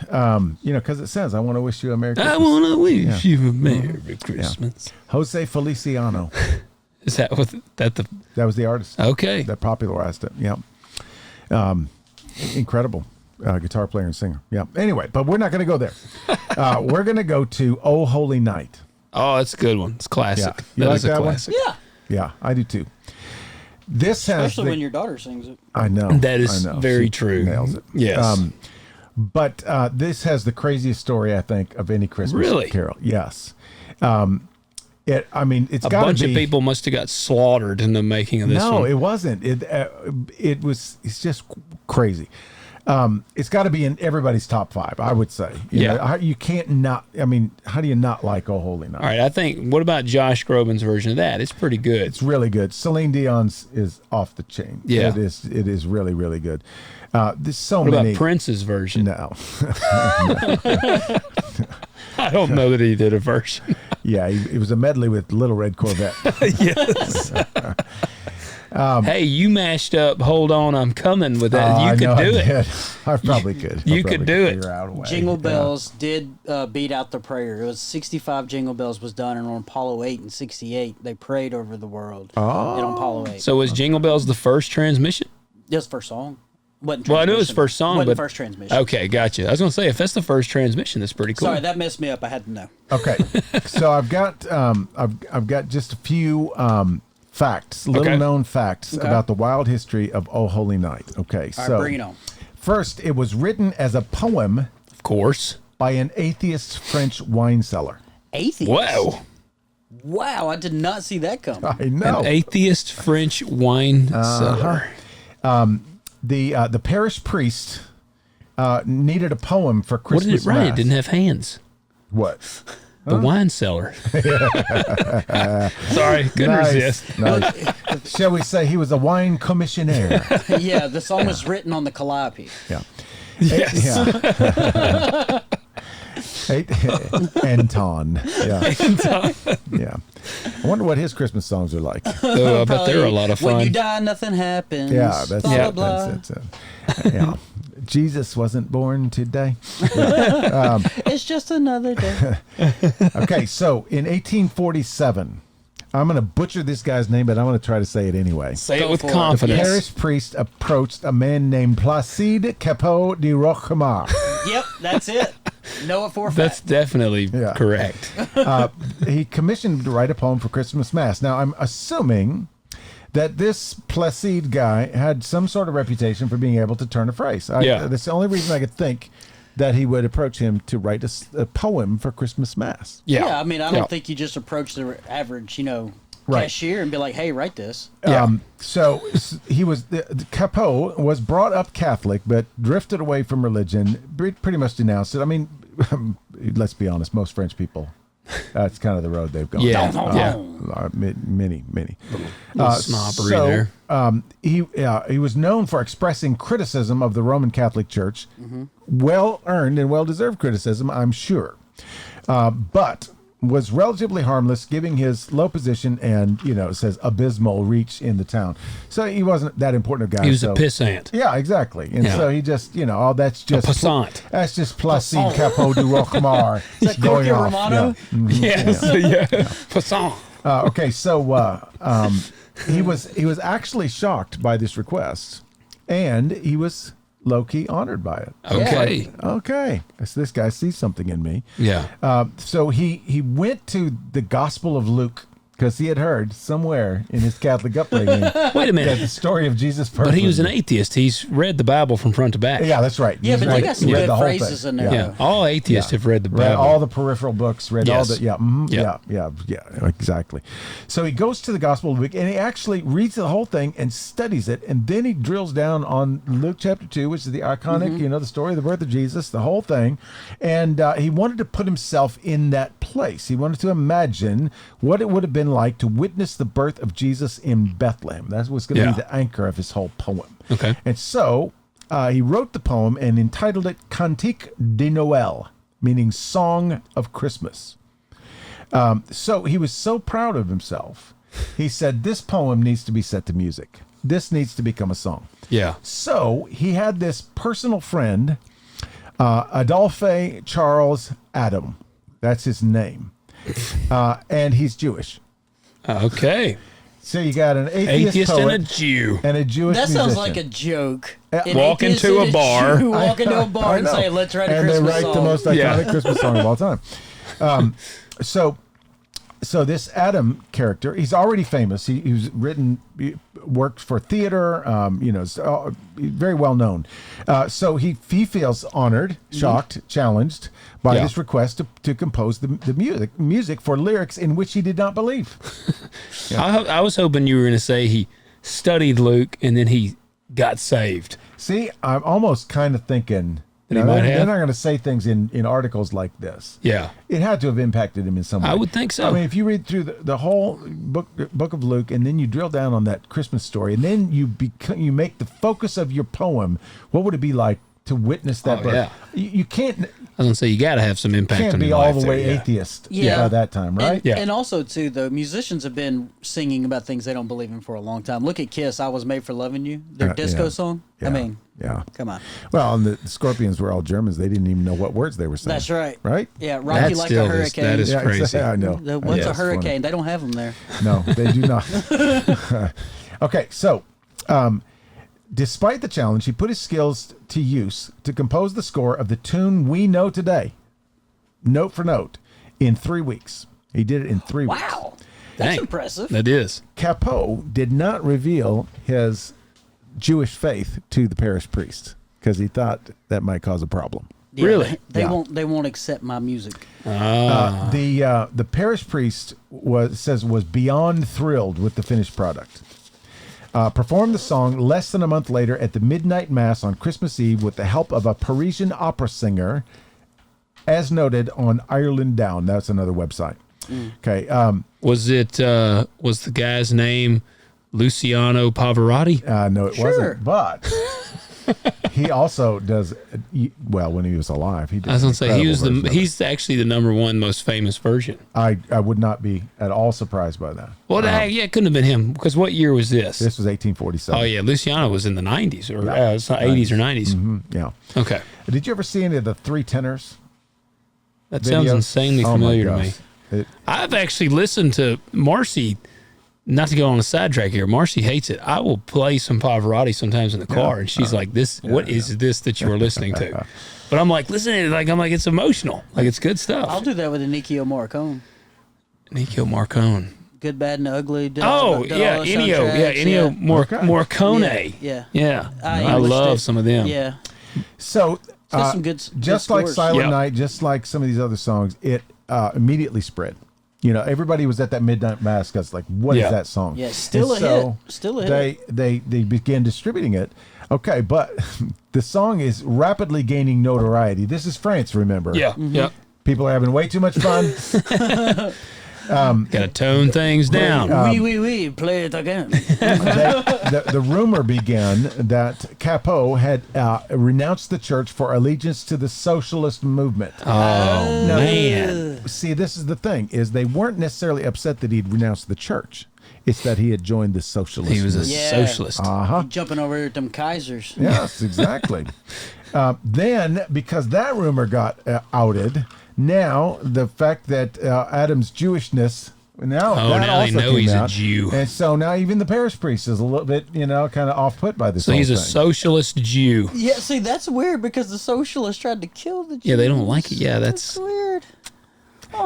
because it says I want to wish you a Merry Christmas. I want to wish you a Merry Christmas. Jose Feliciano. Is that what that the That was the artist okay? that popularized it. Yeah. Incredible guitar player and singer. Yeah. Anyway, but we're not going to go there. We're going to go to Oh Holy Night. Oh, that's a good one. It's classic. Yeah. You That like is a that one? classic. Yeah, Yeah, I do too. This has especially when your daughter sings it. I know. That is I know. very She true. Nails it. Yes. But this has the craziest story I think of any Christmas Really? carol. Yes. It's a got bunch to be. of people must have got slaughtered in the making of this No, one. it wasn't. It's just crazy. It's got to be in everybody's top 5, I would say. You can't not. How do you not like Oh Holy Night? All right, I think. What about Josh Groban's version of that? It's pretty good. It's really good. Celine Dion's is off the chain. Yeah. It is really, really good. There's so What many. about Prince's version? No. I don't know that he did a version. Yeah, it was a medley with Little Red Corvette. Yes. Hey, you mashed up "Hold On, I'm Coming" with that. You I could know do I it. did. I probably could. You I could probably do it. figure out a way. Jingle Yeah. Bells did beat out the prayer. It was 65 Jingle Bells was done, and on Apollo 8 and 68, they prayed over the world. And on Apollo 8. So was Jingle Bells the first transmission? It was first song. Wasn't Well, I knew it was transmission. first song, Wasn't but first transmission. Okay, gotcha. I was gonna say if that's the first transmission, that's pretty cool. Sorry, that messed me up. I had to know. Okay, so I've got just a few facts, little known facts about the wild history of Oh Holy Night. Okay, All so right, bring it on. first, it was written as a poem Of course. by an atheist French wine seller. Atheist. Wow. Wow, I did not see that coming. I know. An atheist French wine cellar. The parish priest needed a poem for What Christmas did it write? Mass. It didn't have hands. What? The wine cellar. Sorry, couldn't resist. Nice. Shall we say he was a wine commissionaire? Yeah, the song was written on the calliope. Yeah. Yes. Yeah. Anton. Yeah. Yeah. I wonder what his Christmas songs are like. Oh, I bet they're a lot of When you fun. die, nothing happens. Yeah, that's blah, it. blah, That's it. Yeah. Jesus wasn't born today. It's just another day. Okay, so in 1847, I'm going to butcher this guy's name, but I'm going to try to say it anyway. Say Go it with for it. The confidence. parish priest approached a man named Placide Capot de Roquemar. Yep, that's it. Know it for a That's fact. definitely Yeah. correct. He commissioned him to write a poem for Christmas Mass. Now, I'm assuming that this Placide guy had some sort of reputation for being able to turn a phrase. Yeah. That's the only reason I could think that he would approach him to write a poem for Christmas Mass. Yeah, I mean, I don't Yeah. think you just approach the average, Right. cashier and be like, "Hey, write this." Yeah. So he was the Capot was brought up Catholic, but drifted away from religion. Pretty much denounced it. I mean, let's be honest. Most French people, that's kind of the road they've gone. Yeah. down. Yeah. Many. Little snobbery there. He was known for expressing criticism of the Roman Catholic Church, well earned and well deserved criticism, I'm sure, but was relatively harmless, giving his low position and it says abysmal reach in the town. So he wasn't that important a guy. He was so, a pissant. Yeah, exactly. And Yeah. so he just that's just passant. That's just Placide Capot du Roquemar Is that going Corky off. Romano? Yeah. Yes. Yeah. Passant. Okay, so he was actually shocked by this request, and he was low-key honored by it. Okay. Okay, so this guy sees something in me. Yeah. So he went to the Gospel of Luke because he had heard somewhere in his Catholic upbringing Wait a that the minute. story of Jesus. But he was an atheist. He's read the Bible from front to back. Yeah, that's right. Yeah, He's but they read- got some read good the whole phrases thing. in there. Yeah. All atheists have read the Read Bible. all the peripheral books, read all Yes. the, yeah, exactly. So he goes to the Gospel of Luke and he actually reads the whole thing and studies it. And then he drills down on Luke chapter 2, which is the iconic, the story of the birth of Jesus, the whole thing. And he wanted to put himself in that place. He wanted to imagine what it would have been like to witness the birth of Jesus in Bethlehem. That was going to Yeah. be the anchor of his whole poem. Okay. And so he wrote the poem and entitled it Cantique de Noël, meaning Song of Christmas. So he was so proud of himself. He said, this poem needs to be set to music. This needs to become a song. Yeah. So he had this personal friend, Adolphe Charles Adam. That's his name. And he's Jewish. Okay. So you got an atheist poet and a Jew. and a Jewish That musician. sounds like a joke. An Walk atheist into and a bar. Jew walk into a I bar and know. say, "Let's write a and Christmas they write song." the most iconic Yeah. Christmas song of all time. So this Adam character, he's already famous. He was worked for theater. Very well known. So he feels honored, shocked, challenged by Yeah. this request to compose the music for lyrics in which he did not believe. I was hoping you were going to say he studied Luke and then he got saved. See, I'm almost kind of thinking. That he now, might they're have? not going to say things in articles like this. Yeah. It had to have impacted him in some way. I would think so. I mean, if you read through the whole book of Luke, and then you drill down on that Christmas story, and then you make the focus of your poem, what would it be like to witness that Oh, birth? yeah. You can't I was going to say, you got to have some impact on be your all life the there, way yeah. atheist Yeah. by that time, right? Yeah. And also, too, the musicians have been singing about things they don't believe in for a long time. Look at Kiss, I Was Made for Loving You, their disco yeah. song. Yeah. I mean, Yeah. come on. Well, and the Scorpions were all Germans. They didn't even know what words they were saying. That's right. Right? Yeah, Rocky That Like still a is- Hurricane. that is Yeah, crazy. exactly. I know. What's Yeah, a it's hurricane? funny. They don't have them there. No, they do not. Okay, so despite the challenge, he put his skills to use to compose the score of the tune we know today, note for note, in 3 weeks. He did it in 3 weeks. Wow. That's Dang. impressive. That is. Capot did not reveal his Jewish faith to the parish priest because he thought that might cause a problem. Yeah, Really? They won't accept my music. The parish priest was beyond thrilled with the finished product. Performed the song less than a month later at the midnight mass on Christmas Eve with the help of a Parisian opera singer, as noted on Ireland Down. That's another website. Okay. Was the guy's name Luciano Pavarotti? No, it wasn't. But he also does well when he was alive. He did. I was gonna say he's actually the number one most famous version. I would not be at all surprised by that. Well, yeah, it couldn't have been him because what year was this? This was 1847. Oh yeah, Luciano was in the 90s or it's not 80s or 90s. Mm-hmm, yeah. Okay, Did you ever see any of the Three Tenors? that videos? sounds insanely Oh, my familiar to me. gosh. I've actually listened to Marcy. Not to go on a sidetrack here, Marcy hates it. I will play some Pavarotti sometimes in the car, and she's like, "This, what is this that you are listening to?" But I'm like, listen to it, like I'm like, it's emotional, like it's good stuff. I'll do that with Ennio Morricone. Ennio Morricone. Good, Bad, and Ugly. Did Oh all the yeah, Ennio. soundtracks, Yeah, Ennio Morricone. Yeah. I love some of them. Yeah. So, got some good just like scores. Silent Yep. Night, just like some of these other songs, it immediately spread. You know, everybody was at that midnight mass because, like, what is Yeah. that song? Yeah, still And a hit. Still a hit. They began distributing it. Okay, but the song is rapidly gaining notoriety. This is France, remember? Yeah, Mm-hmm. yeah. People are having way too much fun. Got to tone things down. Oui, play it again. The rumor began that Capot had renounced the church for allegiance to the socialist movement. Oh Now, man. See, this is the thing: is they weren't necessarily upset that he'd renounced the church. It's that he had joined the socialist. He was a movement. Yeah. socialist. Jumping over at them Kaisers. Yes, exactly. Then, because that rumor got outed, now the fact that Adam's Jewishness. Now that now they also know came he's a out. Jew. And so now even the parish priest is a little bit, kind of off put by this. So whole he's a thing. socialist Jew. Yeah, see, that's weird because the socialists tried to kill the Jews. Yeah, they don't like it. Yeah, that's weird.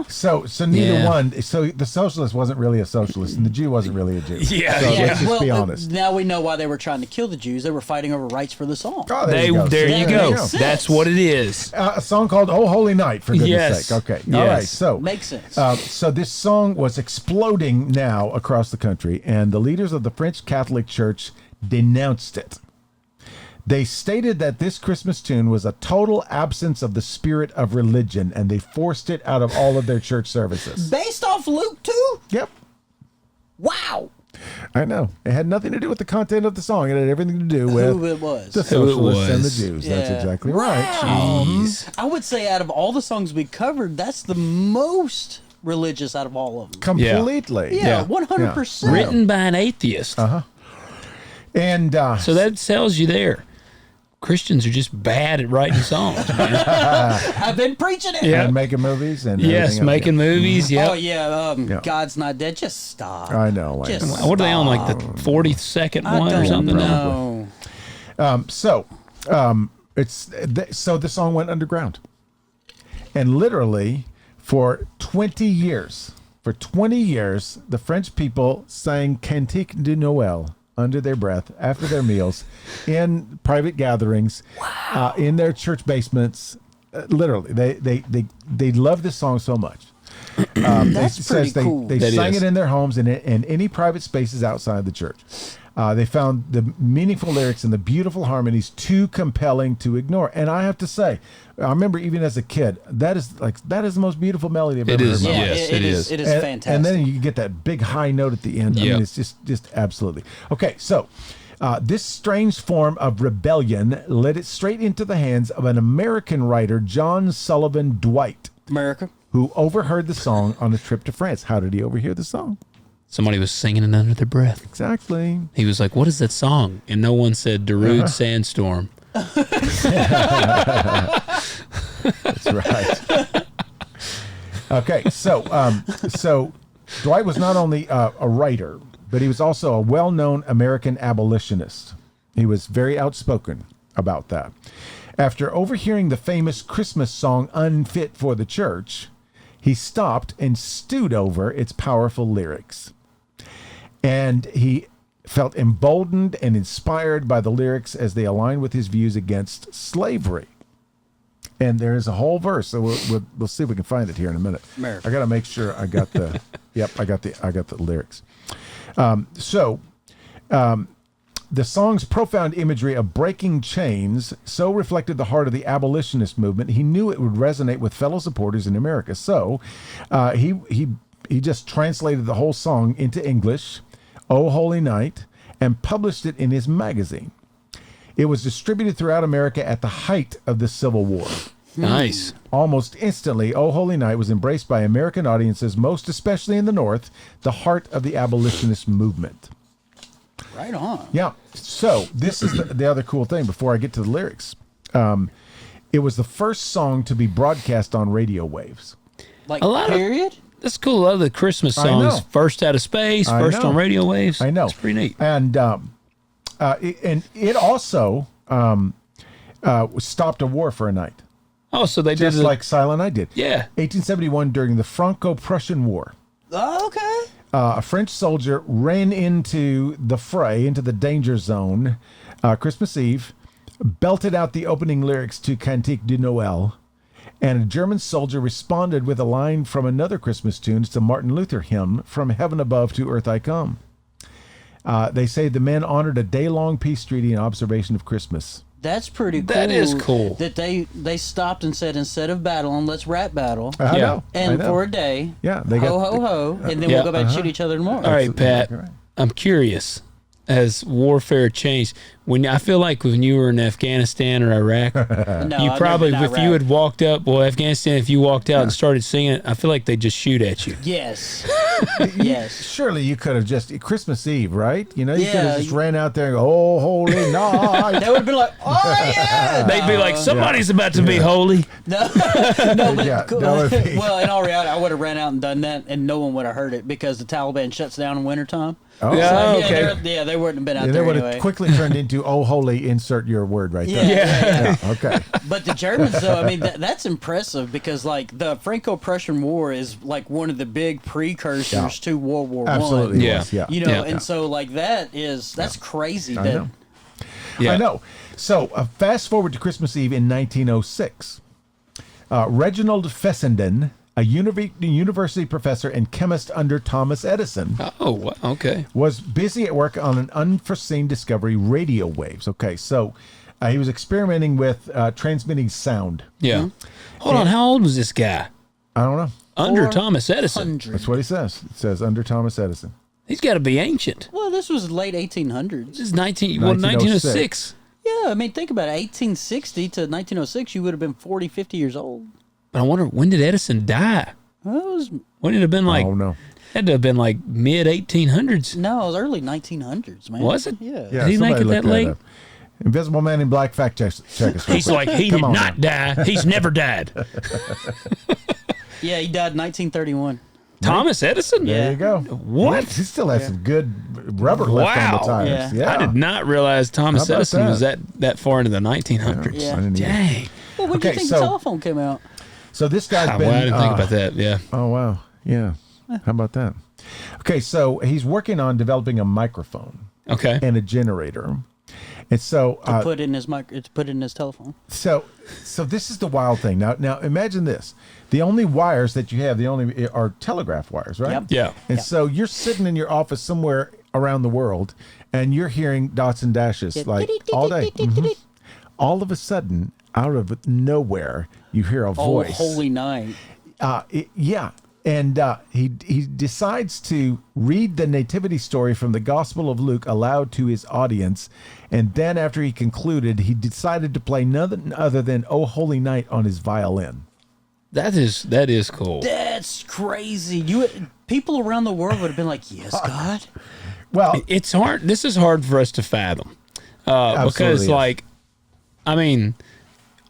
So neither Yeah. one. So the socialist wasn't really a socialist, and the Jew wasn't really a Jew. Yeah, so yeah. let's just be honest. Now we know why they were trying to kill the Jews. They were fighting over rights for the song. Oh, there you There go. you go. That's what it is. A song called "Oh Holy Night," for goodness Yes. sake. Okay, Yes. all right. So Makes sense. So this song was exploding now across the country, and the leaders of the French Catholic Church denounced it. They stated that this Christmas tune was a total absence of the spirit of religion, and they forced it out of all of their church services. Based off Luke 2? Yep, Wow. I know. It had nothing to do with the content of the song. It had everything to do with Who it was. the Who it socialists and the was. Jews. That's Yeah. exactly right. Jeez. I would say out of all the songs we covered, that's the most religious out of all of them. Completely. Yeah, 100%. Written by an atheist. And So that tells you there. Christians are just bad at writing songs, man. I've been preaching it. Yeah. and making movies and Yes, everything else. making movies. Oh, Yeah. yeah. God's Not Dead. Just stop. I know. Like, Just What are they on? Like the 42nd I one or don't something? know. So the song went underground, and literally for 20 years, the French people sang Cantique de Noël under their breath after their meals, in private gatherings, in their church basements. Literally, they love this song so much. That's pretty cool. They That sang is. it in their homes and in any private spaces outside the church. They found the meaningful lyrics and the beautiful harmonies too compelling to ignore. And I have to say, I remember even as a kid, that is the most beautiful melody I've It ever is, heard. in my yes. life. it is. It is And- fantastic. And then you get that big high note at the end. I Yep. mean, it's just absolutely. Okay, so this strange form of rebellion led it straight into the hands of an American writer, John Sullivan Dwight, America. who overheard the song on a trip to France. How did he overhear the song? Somebody was singing it under their breath. Exactly. He was like, "What is that song?" And no one said Darude Sandstorm. That's right. Okay, so Dwight was not only a writer, but he was also a well-known American abolitionist. He was very outspoken about that. After overhearing the famous Christmas song "Unfit for the Church," he stopped and stewed over its powerful lyrics. And he felt emboldened and inspired by the lyrics as they aligned with his views against slavery. And there is a whole verse, so we'll see if we can find it here in a minute. America. I got to make sure I got the. Yep, I got the lyrics. The song's profound imagery of breaking chains so reflected the heart of the abolitionist movement. He knew it would resonate with fellow supporters in America. So he just translated the whole song into English, "O Holy Night," and published it in his magazine. It was distributed throughout America at the height of the Civil War. Nice. Almost instantly, "O Holy Night" was embraced by American audiences, most especially in the North, the heart of the abolitionist movement. Right on. Yeah. So this is the other cool thing before I get to the lyrics. It was the first song to be broadcast on radio waves. Like, A lot of- period? That's cool. I love the Christmas I know. songs. First out of space, I first know. on radio waves. I know. It's pretty neat. And it also stopped a war for a night, Oh, so they just did it. like Silent Night did. Yeah. 1871 during the Franco-Prussian War. Oh, okay. A French soldier ran into the fray, into the danger zone, Christmas Eve, belted out the opening lyrics to Cantique de Noël, and a German soldier responded with a line from another Christmas tune to Martin Luther hymn, "From Heaven Above to Earth I Come." They say the men honored a day-long peace treaty in observation of Christmas. That's pretty cool. That is cool. That they stopped and said, instead of battling, let's rap battle. I Yeah. know. And I know. for a day, Yeah, they ho, got- ho, ho, and then Yeah. we'll go back and shoot each other tomorrow. All right, Pat. Right. I'm curious. As warfare changed, when I feel like when you were in Afghanistan or Iraq, No, you I've probably, never if been you Iraq. had walked up, well, Afghanistan, if you walked out and started singing it, I feel like they'd just shoot at you. Yes. Yes. Surely you could have just Christmas Eve, right? You know, you could Yeah, have just ran out there and go, "Oh, holy night." That would have been like, oh, yeah. They'd be like, somebody's about to be holy. No, but Yeah, that would be- well, in all reality, I would have ran out and done that, and no one would have heard it because the Taliban shuts down in wintertime. Oh, Yeah. So, okay. they wouldn't have been out And they there would have anyway. quickly turned into "Oh, holy," insert your word right Yeah, there. yeah. Yeah, okay. But the Germans, though, I mean, that's impressive because, like, the Franco-Prussian War is like one of the big precursors Yeah. to World War Absolutely. One. Yeah. Was, yeah. You know, Yeah. and so like that's crazy. I That know. Yeah. I know. So fast forward to Christmas Eve in 1906. Reginald Fessenden, a university professor and chemist under Thomas Edison, Oh, wow, okay. was busy at work on an unforeseen discovery: radio waves. Okay, so he was experimenting with transmitting sound. Yeah. Hold on. How old was this guy? I don't know. Under Thomas Edison. 100. That's what he says. It says under Thomas Edison. He's got to be ancient. Well, this was late 1800s. This is 1906. Yeah, I mean, think about it. 1860 to 1906, you would have been 40, 50 years old. But I wonder, when did Edison die? Well, it was Wouldn't it have been like, Oh no. had to have been like mid 1800s? no, it was early 1900s, man. Was it? Yeah. Yeah, Did he make somebody it look that late? up. Invisible Man in Black fact check us. real He's quick. like, he Come did on not now. die. He's never died. Yeah, he died in 1931. Thomas Edison? Yeah. There you go. What? He still has some good rubber left on the Wow. tires. Yeah. I did not realize Thomas How about Edison was that? that far into the 1900s. Yeah. I didn't either. Dang. Well, when do you Okay, think so- the telephone came out? So this guy's Ah, been. well, I didn't think about that. Yeah. Oh wow, yeah. How about that? Okay, so he's working on developing a microphone Okay. and a generator, and so Put in his put in his telephone. so this is the wild thing. Now imagine this: the only wires that you have, are telegraph wires, right? Yep. Yeah. And Yeah. so you're sitting in your office somewhere around the world, and you're hearing dots and dashes like all day. Mhm. All of a sudden, out of nowhere, you hear a Oh, voice. holy night. Yeah. And he decides to read the nativity story from the Gospel of Luke aloud to his audience. And then after he concluded, he decided to play nothing other than "Oh Holy Night" on his violin. That is cool. That's crazy. People around the world would have been like, "Yes, God." Well, It's hard. This is hard for us to fathom. Because, Absolutely is. like, I mean,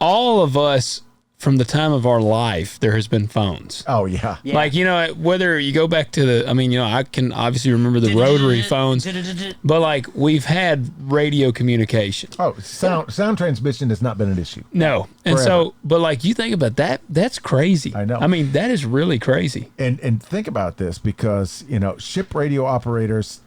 all of us from the time of our life, there has been phones. oh yeah. Yeah. Like, you know, whether you go back to I can obviously remember the rotary phones, but like we've had radio communication. Oh, sound transmission has not been an issue. No. And Forever. so, but like you think about that, that's crazy. I know. I mean, that is really crazy. And think about this, because ship radio operators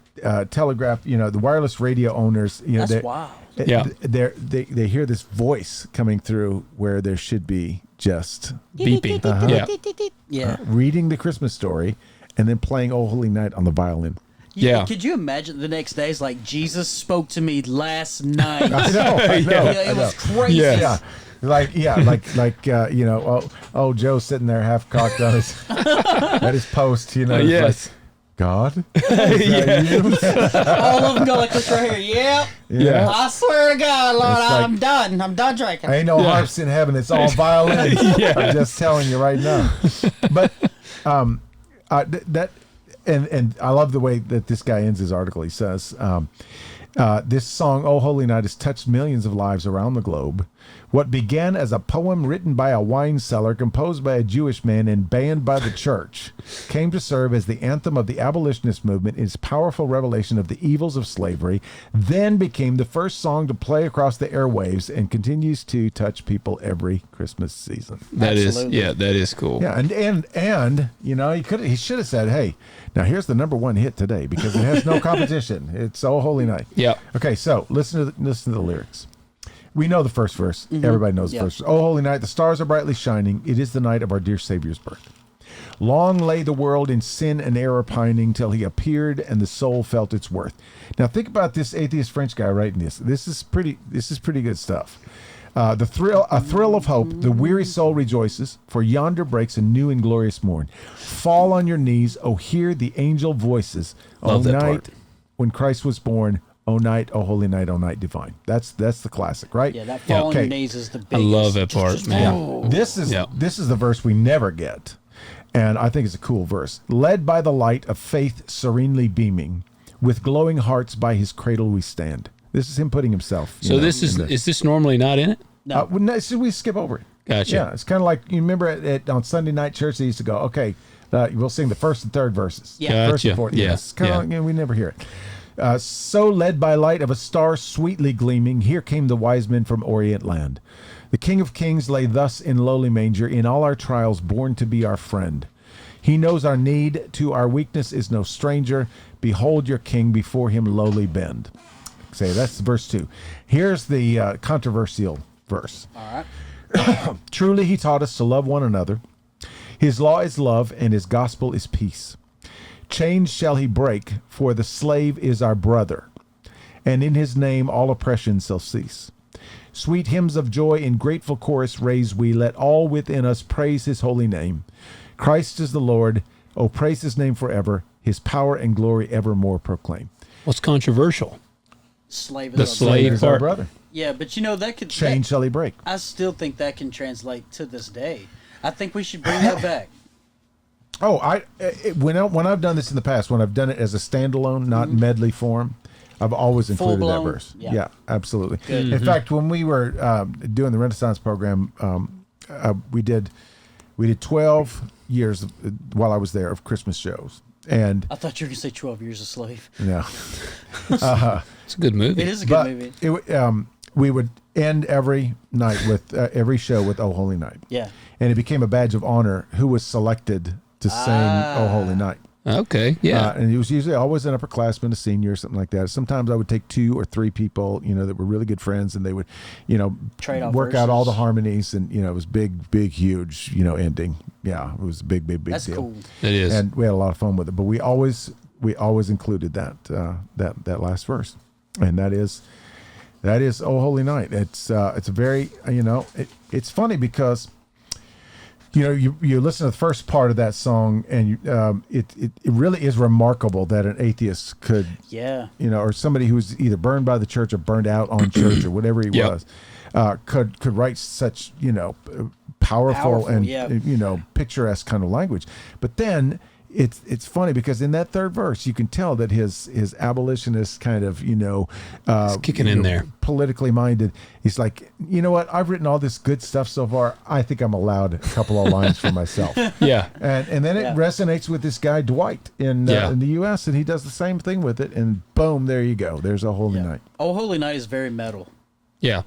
telegraph, the wireless radio owners, That's wild. Yeah. They hear this voice coming through where there should be just Beeping. Yeah. reading the Christmas story and then playing "Oh Holy Night" on the violin. Yeah. Could you imagine the next day? It's like, Jesus spoke to me last night. I know. Yeah, it was crazy. Yes. Oh, Joe's sitting there half cocked on his at his post, it's Yes. like, God, is that you? All of them go like this right here. Yep. Yeah. I swear to God, Lord, It's like- I'm done. I'm done drinking. Ain't no harps in heaven. It's all violins. Yeah. I'm just telling you right now. But and I love the way that this guy ends his article. He says, this song, "Oh Holy Night," has touched millions of lives around the globe. What began as a poem written by a wine cellar, composed by a Jewish man, and banned by the church, came to serve as the anthem of the abolitionist movement, its powerful revelation of the evils of slavery, then became the first song to play across the airwaves, and continues to touch people every Christmas season. That Absolutely. is cool. Yeah, and he should have said, "Hey, now here's the number one hit today because it has no competition. It's Oh Holy Night." Yeah. Okay, so listen to the lyrics. We know the first verse. Everybody knows the first verse. "Oh Holy Night, the stars are brightly shining. It is the night of our dear Savior's birth. Long lay the world in sin and error pining till he appeared and the soul felt its worth." Now think about this atheist French guy writing this. This is pretty good stuff. A thrill of hope, the weary soul rejoices, for yonder breaks a new and glorious morn. Fall on your knees, oh hear the angel voices. Love O that night part. when Christ was born, O night, O holy night, O night divine. That's the classic, right? Yeah, that fall on Okay. your knees is the biggest. I love that part, man. Oh. This is the verse we never get, and I think it's a cool verse. "Led by the light of faith serenely beaming, with glowing hearts by his cradle we stand." This is him putting himself. So is this normally not in it? No. So we skip over it. Gotcha. Yeah, it's kind of like, you remember on Sunday night church they used to go, okay, we'll sing the first and third verses. Yeah. First and Gotcha. fourth. Yeah. It's kind of Yeah. like, we never hear it. "So led by light of a star sweetly gleaming, here came the wise men from Orient land. The King of Kings lay thus in lowly manger, in all our trials born to be our friend. He knows our need, to our weakness is no stranger. Behold your King, before him lowly bend." Say, that's verse 2. Here's the controversial verse. All right. "Truly he taught us to love one another. His law is love, and his gospel is peace. Chains shall he break, for the slave is our brother, and in his name all oppression shall cease. Sweet hymns of joy in grateful chorus raise we, let all within us praise his holy name. Christ is the Lord, oh praise his name forever, his power and glory evermore proclaim." What's controversial? Slave is The our slave Is our part. brother. Yeah, but that could. Chains shall he break. I still think that can translate to this day. I think we should bring that back. Oh, when I've done this in the past, when I've done it as a standalone, not in medley form, I've always included that Full-blown, verse. yeah. Yeah, absolutely. Good. In fact, when we were doing the Renaissance program, we did 12 years while I was there of Christmas shows, and I thought you were going to say 12 Years a Slave. yeah, It's a good movie. It is a but good movie. we would end every night with every show with "Oh Holy Night," Yeah. and it became a badge of honor who was selected to sing "Oh Holy Night." Okay. Yeah. And it was usually always an upperclassman, a senior, or something like that. Sometimes I would take 2 or 3 people, that were really good friends, and they would, Trade off work out all the verses. harmonies, and it was big, huge, ending. Yeah, it was a big That's deal. cool. it is. And we had a lot of fun with it. But we always included that last verse, and that is "Oh Holy Night." It's a very it's funny because. You listen to the first part of that song, and it really is remarkable that an atheist could, Yeah. or somebody who was either burned by the church or burned out on church or whatever he Yep. was, could write such powerful and yeah. picturesque kind of language. But then it's funny because in that third verse you can tell that his abolitionist kind of It's kicking in there. politically minded. He's like, you know what? I've written all this good stuff so far. I think I'm allowed a couple of lines for myself. Yeah. And then it Yeah. resonates with this guy Dwight in the U.S. and he does the same thing with it. And boom, there you go. There's "Oh Holy Night." Oh Holy Night is very metal. Yeah.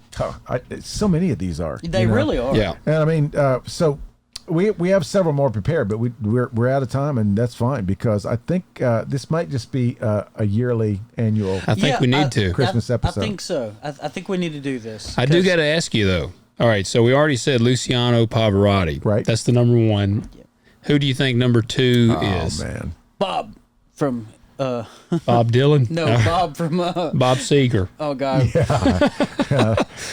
So many of these are. They really are. Yeah. And I mean, so we have several more prepared, but we're out of time, and that's fine because I think this might just be a yearly annual. I think we need to. Christmas episode. I think so. I think we need to do this. I do got to ask you though. All right, so we already said Luciano Pavarotti. Right. That's the number one. Yep. Who do you think number two is? Oh man, Bob from Bob Dylan? no, Bob from Bob Seger. oh god,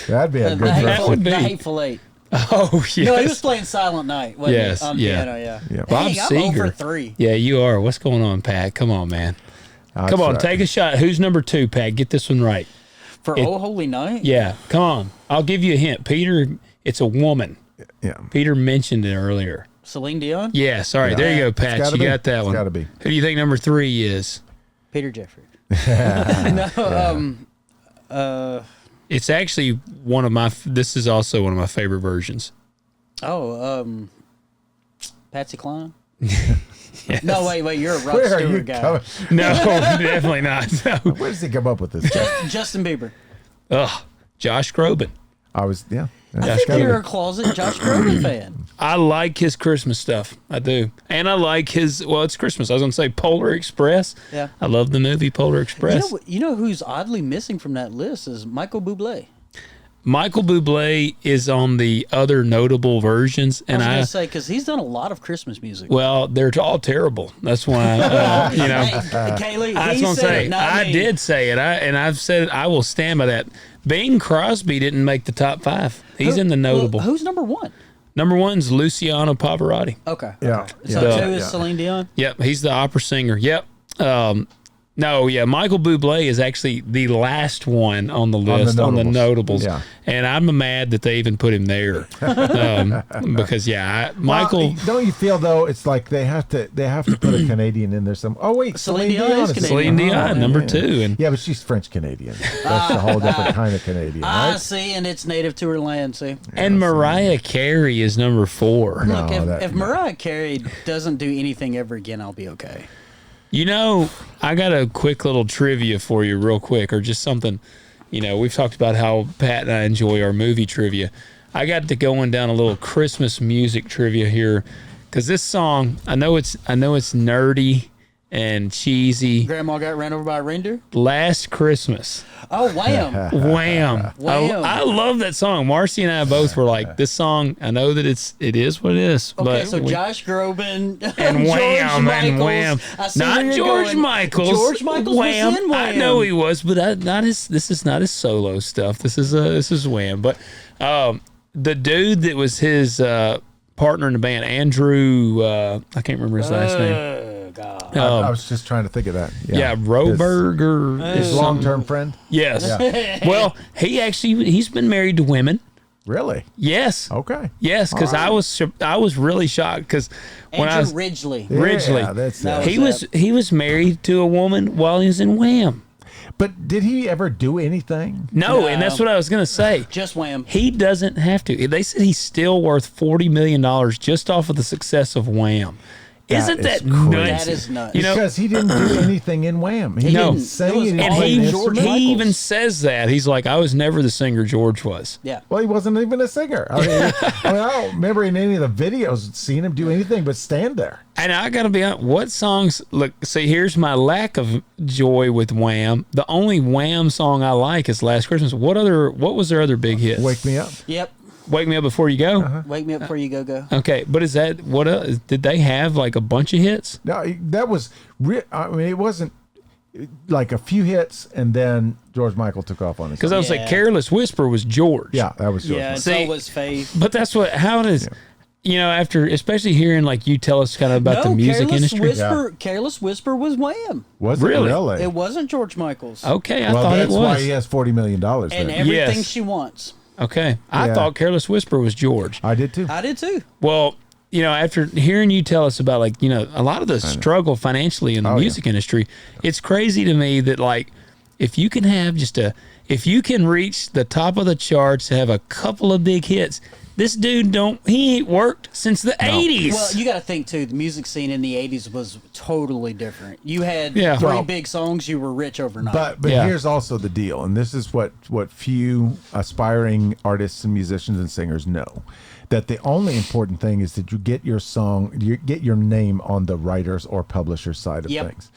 that'd be a the good Hateful, would be. the Hateful Eight. Oh, yes. No, he was playing Silent Night. Wasn't Yes, he? On yeah. piano, yeah. Yeah. Bob Dang, I'm Seger. over 3. Yeah, you are. What's going on, Pat? Come on, man. That's Come on, right. take a shot. Who's number 2, Pat? Get this one right. For Oh Holy Night. Yeah, come on. I'll give you a hint. Peter, it's a woman. Yeah, Peter mentioned it earlier. Celine Dion. Yes, all right. There you go, Pat. gotta You be. got that It's one. gotta be. Who do you think number 3 is? Peter Jeffrey. No. It's actually one of my. This is also one of my favorite versions. Patsy Cline. No, wait. You're a Rod where are you Stewart guy. coming? No, definitely not. No. Where does he come up with this? Justin Bieber. Ugh, Josh Groban. I was I think gotta you're be. a closet Josh Groban fan. I like his Christmas stuff. I do. And I like his, well, it's Christmas. I was going to say Polar Express. Yeah. I love the movie Polar Express. You know who's oddly missing from that list is Michael Bublé. Michael Bublé is on the other notable versions. I And was I, gonna say because he's done a lot of Christmas music. well, they're all terrible. That's why, you know. Hey, Kaylee, I was he going to said say, it, not I me. did say it. I've said it. I will stand by that. Bing Crosby didn't make the top 5. He's in the notable. Well, who's number 1? Number 1's Luciano Pavarotti. Okay. Yeah, So Yeah. 2 is Celine Dion. Yep, he's the opera singer. Yep. No, yeah, Michael Bublé is actually the last one on the list on the notables. Yeah. And I'm mad that they even put him there because Michael. Well, don't you feel though? It's like they have to put a Canadian in there. Oh wait, Celine Dion is Canadian. Celine Dion, number 2, and Yeah, but she's French Canadian. That's a whole different kind of Canadian, I right? see, and it's native to her land. See, and Mariah Carey is number 4. No, look, if Mariah Carey doesn't do anything ever again, I'll be okay. You know, I got a quick little trivia for you, real quick, or just something. You know, we've talked about how Pat and I enjoy our movie trivia. I got to going down a little Christmas music trivia here, because this song, I know it's nerdy and cheesy. Grandma got ran over by a reindeer. Last Christmas, Oh, Wham! Wham! Wham. I love that song. Marcy and I both were like, this song. I know that it is what it is. Okay, but so we- Josh Groban and George Wham Michaels. and Wham. I see where Not you're George going. Michaels. George Michaels Wham. was in Wham. I know he was, but not his. This is not his solo stuff. This is Wham. But the dude that was his partner in the band, Andrew. I can't remember his last name. Oh God. I was just trying to think of that. Yeah, Roberg or His long-term friend. yes. Well, he's been married to women. Really? Yes. Okay. Yes, because All right. I was really shocked because when I Andrew was Ridgely. Ridgely. Yeah, that's No. it. he was married to a woman while he was in Wham. But did he ever do anything? No, and that's what I was gonna say. Just Wham. He doesn't have to. They said he's still worth $40 million just off of the success of Wham. Isn't is that crazy. nuts? That is nuts. You know, Because he didn't do anything in Wham. He No. didn't sing. It was He didn't and all play an he George instrument. he Michaels. even says that he's like, I was never the singer George was. Yeah. Well, he wasn't even a singer. I don't remember in any of the videos seeing him do anything but stand there. And I gotta be honest, what songs? Look, see, here's my lack of joy with Wham. The only Wham song I like is Last Christmas. What was their other big hits? Wake me up. Yep. Wake Me Up Before You Go. Wake me up before you go. Okay, but is that what else? Did they have like a bunch of hits? No, that was. I mean, it wasn't like a few hits, and then George Michael took off on his. Because I was like, Yeah. Careless Whisper was George. Yeah, that was George. Yeah, Michael. and See- so was Faith. But that's what. How does you know after, especially hearing like you tell us kind of about the music Careless industry? Whisper. Careless Whisper was Wham. Was Really? it really? It wasn't George Michael's. Okay, I well, thought it that's was. why he has $40 million. And Then. everything Yes. she wants. Okay, I Yeah. thought Careless Whisper was George. I did too. I did too. Well, you know, after hearing you tell us about like, you know, a lot of the struggle financially in the Oh, yeah. music industry, it's crazy to me that like if you can have if you can reach the top of the charts, have a couple of big hits, This dude he ain't worked since the 80s. Well, you got to think too. The music scene in the '80s was totally different. You had Yeah. three Well, big songs. You were rich overnight. But Yeah. here's also the deal, and this is what few aspiring artists and musicians and singers know. That the only important thing is that you get your song, you get your name on the writers or publisher side of Yep. things.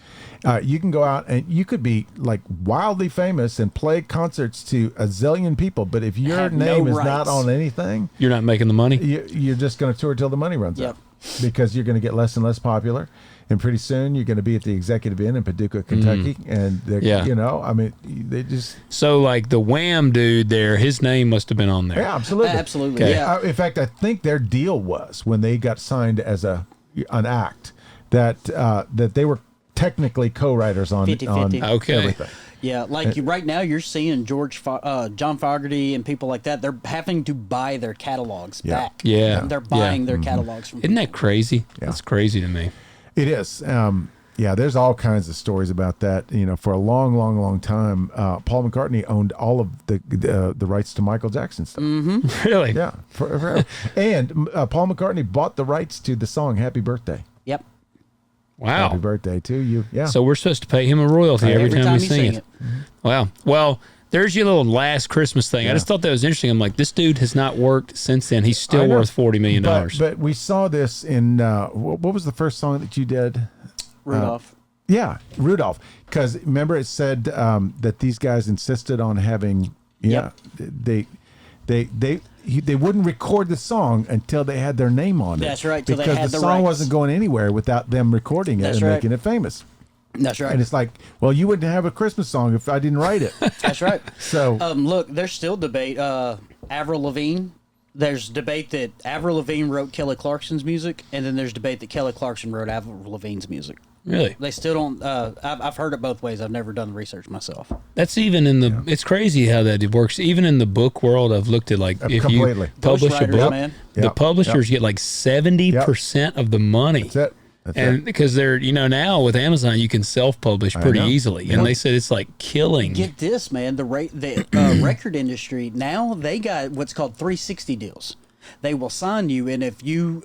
You can go out and you could be like wildly famous and play concerts to a zillion people, but if your Have no name is not rights. on anything, you're not making the money. you're just going to tour till the money runs Yep. out, because you're going to get less and less popular. And pretty soon you're going to be at the Executive Inn in Paducah, Kentucky, and Yeah. you know, I mean, they just So like the Wham dude there, his name must have been on there. yeah, absolutely, Absolutely, Okay. yeah. In fact, I think their deal was when they got signed as an act that they were technically co-writers on 50-50. Okay. everything. Yeah, like right now you're seeing John Fogerty and people like that. They're having to buy their catalogs Yeah. back. Yeah. They're buying Yeah. their catalogs from Isn't that crazy? That's crazy to me. It is. Yeah, there's all kinds of stories about that. You know, for a long, long, long time, Paul McCartney owned all of the rights to Michael Jackson stuff. Really? Yeah, forever. And Paul McCartney bought the rights to the song "Happy Birthday." Yep. Wow. Happy birthday to you. Yeah. So we're supposed to pay him a royalty every time we you sing it. Mm-hmm. Wow. Well, there's your little last Christmas thing. I just thought that was interesting. I'm like, this dude has not worked since then. He's I still know. worth $40 million. But we saw this in what was the first song that you did? Rudolph. Yeah, Rudolph. Because remember, it said that these guys insisted on having. Yeah, they wouldn't record the song until they had their name on it. That's right, till they because had the the song rights. wasn't going anywhere without them recording it That's and right. making it famous. That's right. And it's like, well, you wouldn't have a Christmas song if I didn't write it. That's right. So Look, there's still debate. Avril Lavigne. There's debate that Avril Lavigne wrote Kelly Clarkson's music, and then there's debate that Kelly Clarkson wrote Avril Lavigne's music. Really? They still don't. I've heard it both ways. I've never done the research myself. That's even in the. It's crazy how that works. Even in the book world, I've looked at like if completely. you publish a Ghostwriters, book, man. the Yep. publishers get like 70% of the money. that's it. That's And it. because they're, now with Amazon, you can self-publish pretty know. easily. And they said it's like killing. Get this, man. The record industry now, they got what's called 360 deals. They will sign you, and if you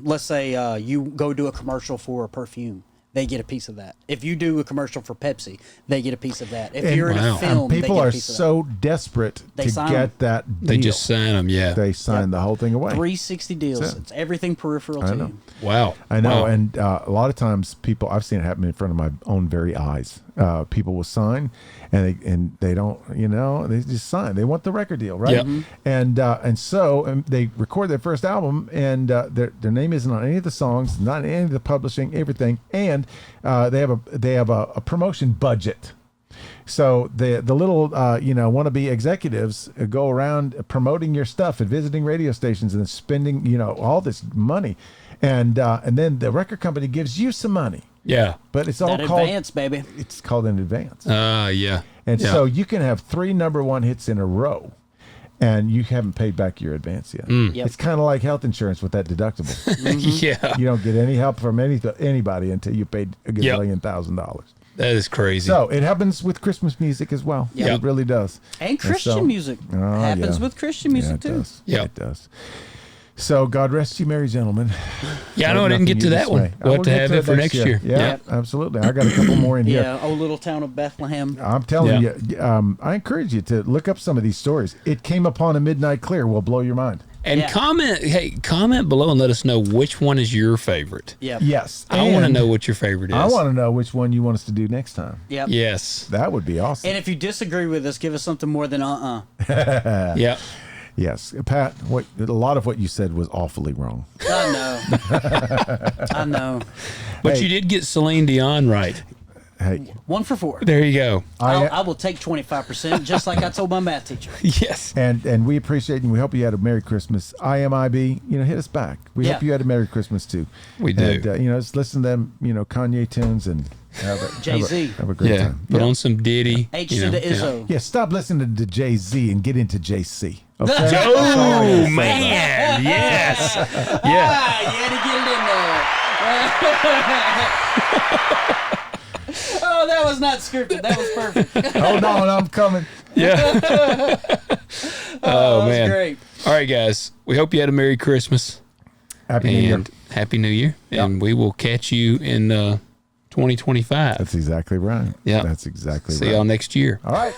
let's say you go do a commercial for a perfume, they get a piece of that. If you do a commercial for Pepsi, they get a piece of that. If And- you're in Wow. a film, And they people get a are piece of so desperate They to sign get that deal. They just sign them, yeah. They sign the whole thing away. that. 360 deals. That's it. It's everything peripheral to know. you. Wow. I know, Wow. and a lot of times I've seen it happen in front of my own very eyes. People will sign, and they don't, they just sign. They want the record deal, right? Yep. Mhm. And so they record their first album, and their name isn't on any of the songs, not any of the publishing, everything, and they have a promotion budget. So the little wannabe executives go around promoting your stuff and visiting radio stations and spending all this money, and then the record company gives you some money, Yeah. but it's all That called advance, baby. it's called an advance, Yeah. and Yeah. so you can have 3 number 1 hits in a row, and you haven't paid back your advance yet. Yep. It's kind of like health insurance with that deductible. Yeah. You don't get any help from anybody until you paid a Yep. gazillion $1,000. That is crazy. So it happens with Christmas music as well. Yeah. It really does. And Christian so- music Oh, happens yeah. with Christian music yeah, it too. Does. Yep. It does. So God rest you, merry gentlemen. yeah, I know I didn't Nothing get to you that this one. way. We'll have to get have to it for next year. Yeah, absolutely. I got a couple more in here. Yeah, old little town of Bethlehem. I'm telling Yeah. you, I encourage you to look up some of these stories. It came upon a midnight clear will blow your mind. And Yeah. comment below and let us know which one is your favorite. Yep. Yes. I want to and know what your favorite is. I want to know which one you want us to do next time. Yep. Yes. That would be awesome. And if you disagree with us, give us something more than Yeah. Yes. Pat, a lot of what you said was awfully wrong. I know. I know. But Hey. you did get Celine Dion right. Hey, 1 for 4. There you go. I will take 25%, just like I told my math teacher. Yes. and we appreciate you. We hope you had a Merry Christmas. IMIB, hit us back. We hope Yeah. you had a Merry Christmas too. We do. And, just listen to them, Kanye tunes and Jay-Z. Have a great Yeah. time. Put on some Diddy. H you to know, the Izzo. Yeah, stop listening to Jay-Z and get into JC. Okay? Oh, man. Yes. Yeah. Ah, you had to get it in there. Oh, that was not scripted. That was perfect. Hold on, I'm coming. Yeah. Oh, man. Great. All right, guys. We hope you had a Merry Christmas. Happy New Year. Happy New Year. Yep. And we will catch you in 2025. That's exactly right. Yeah. That's exactly right. See y'all next year. All right.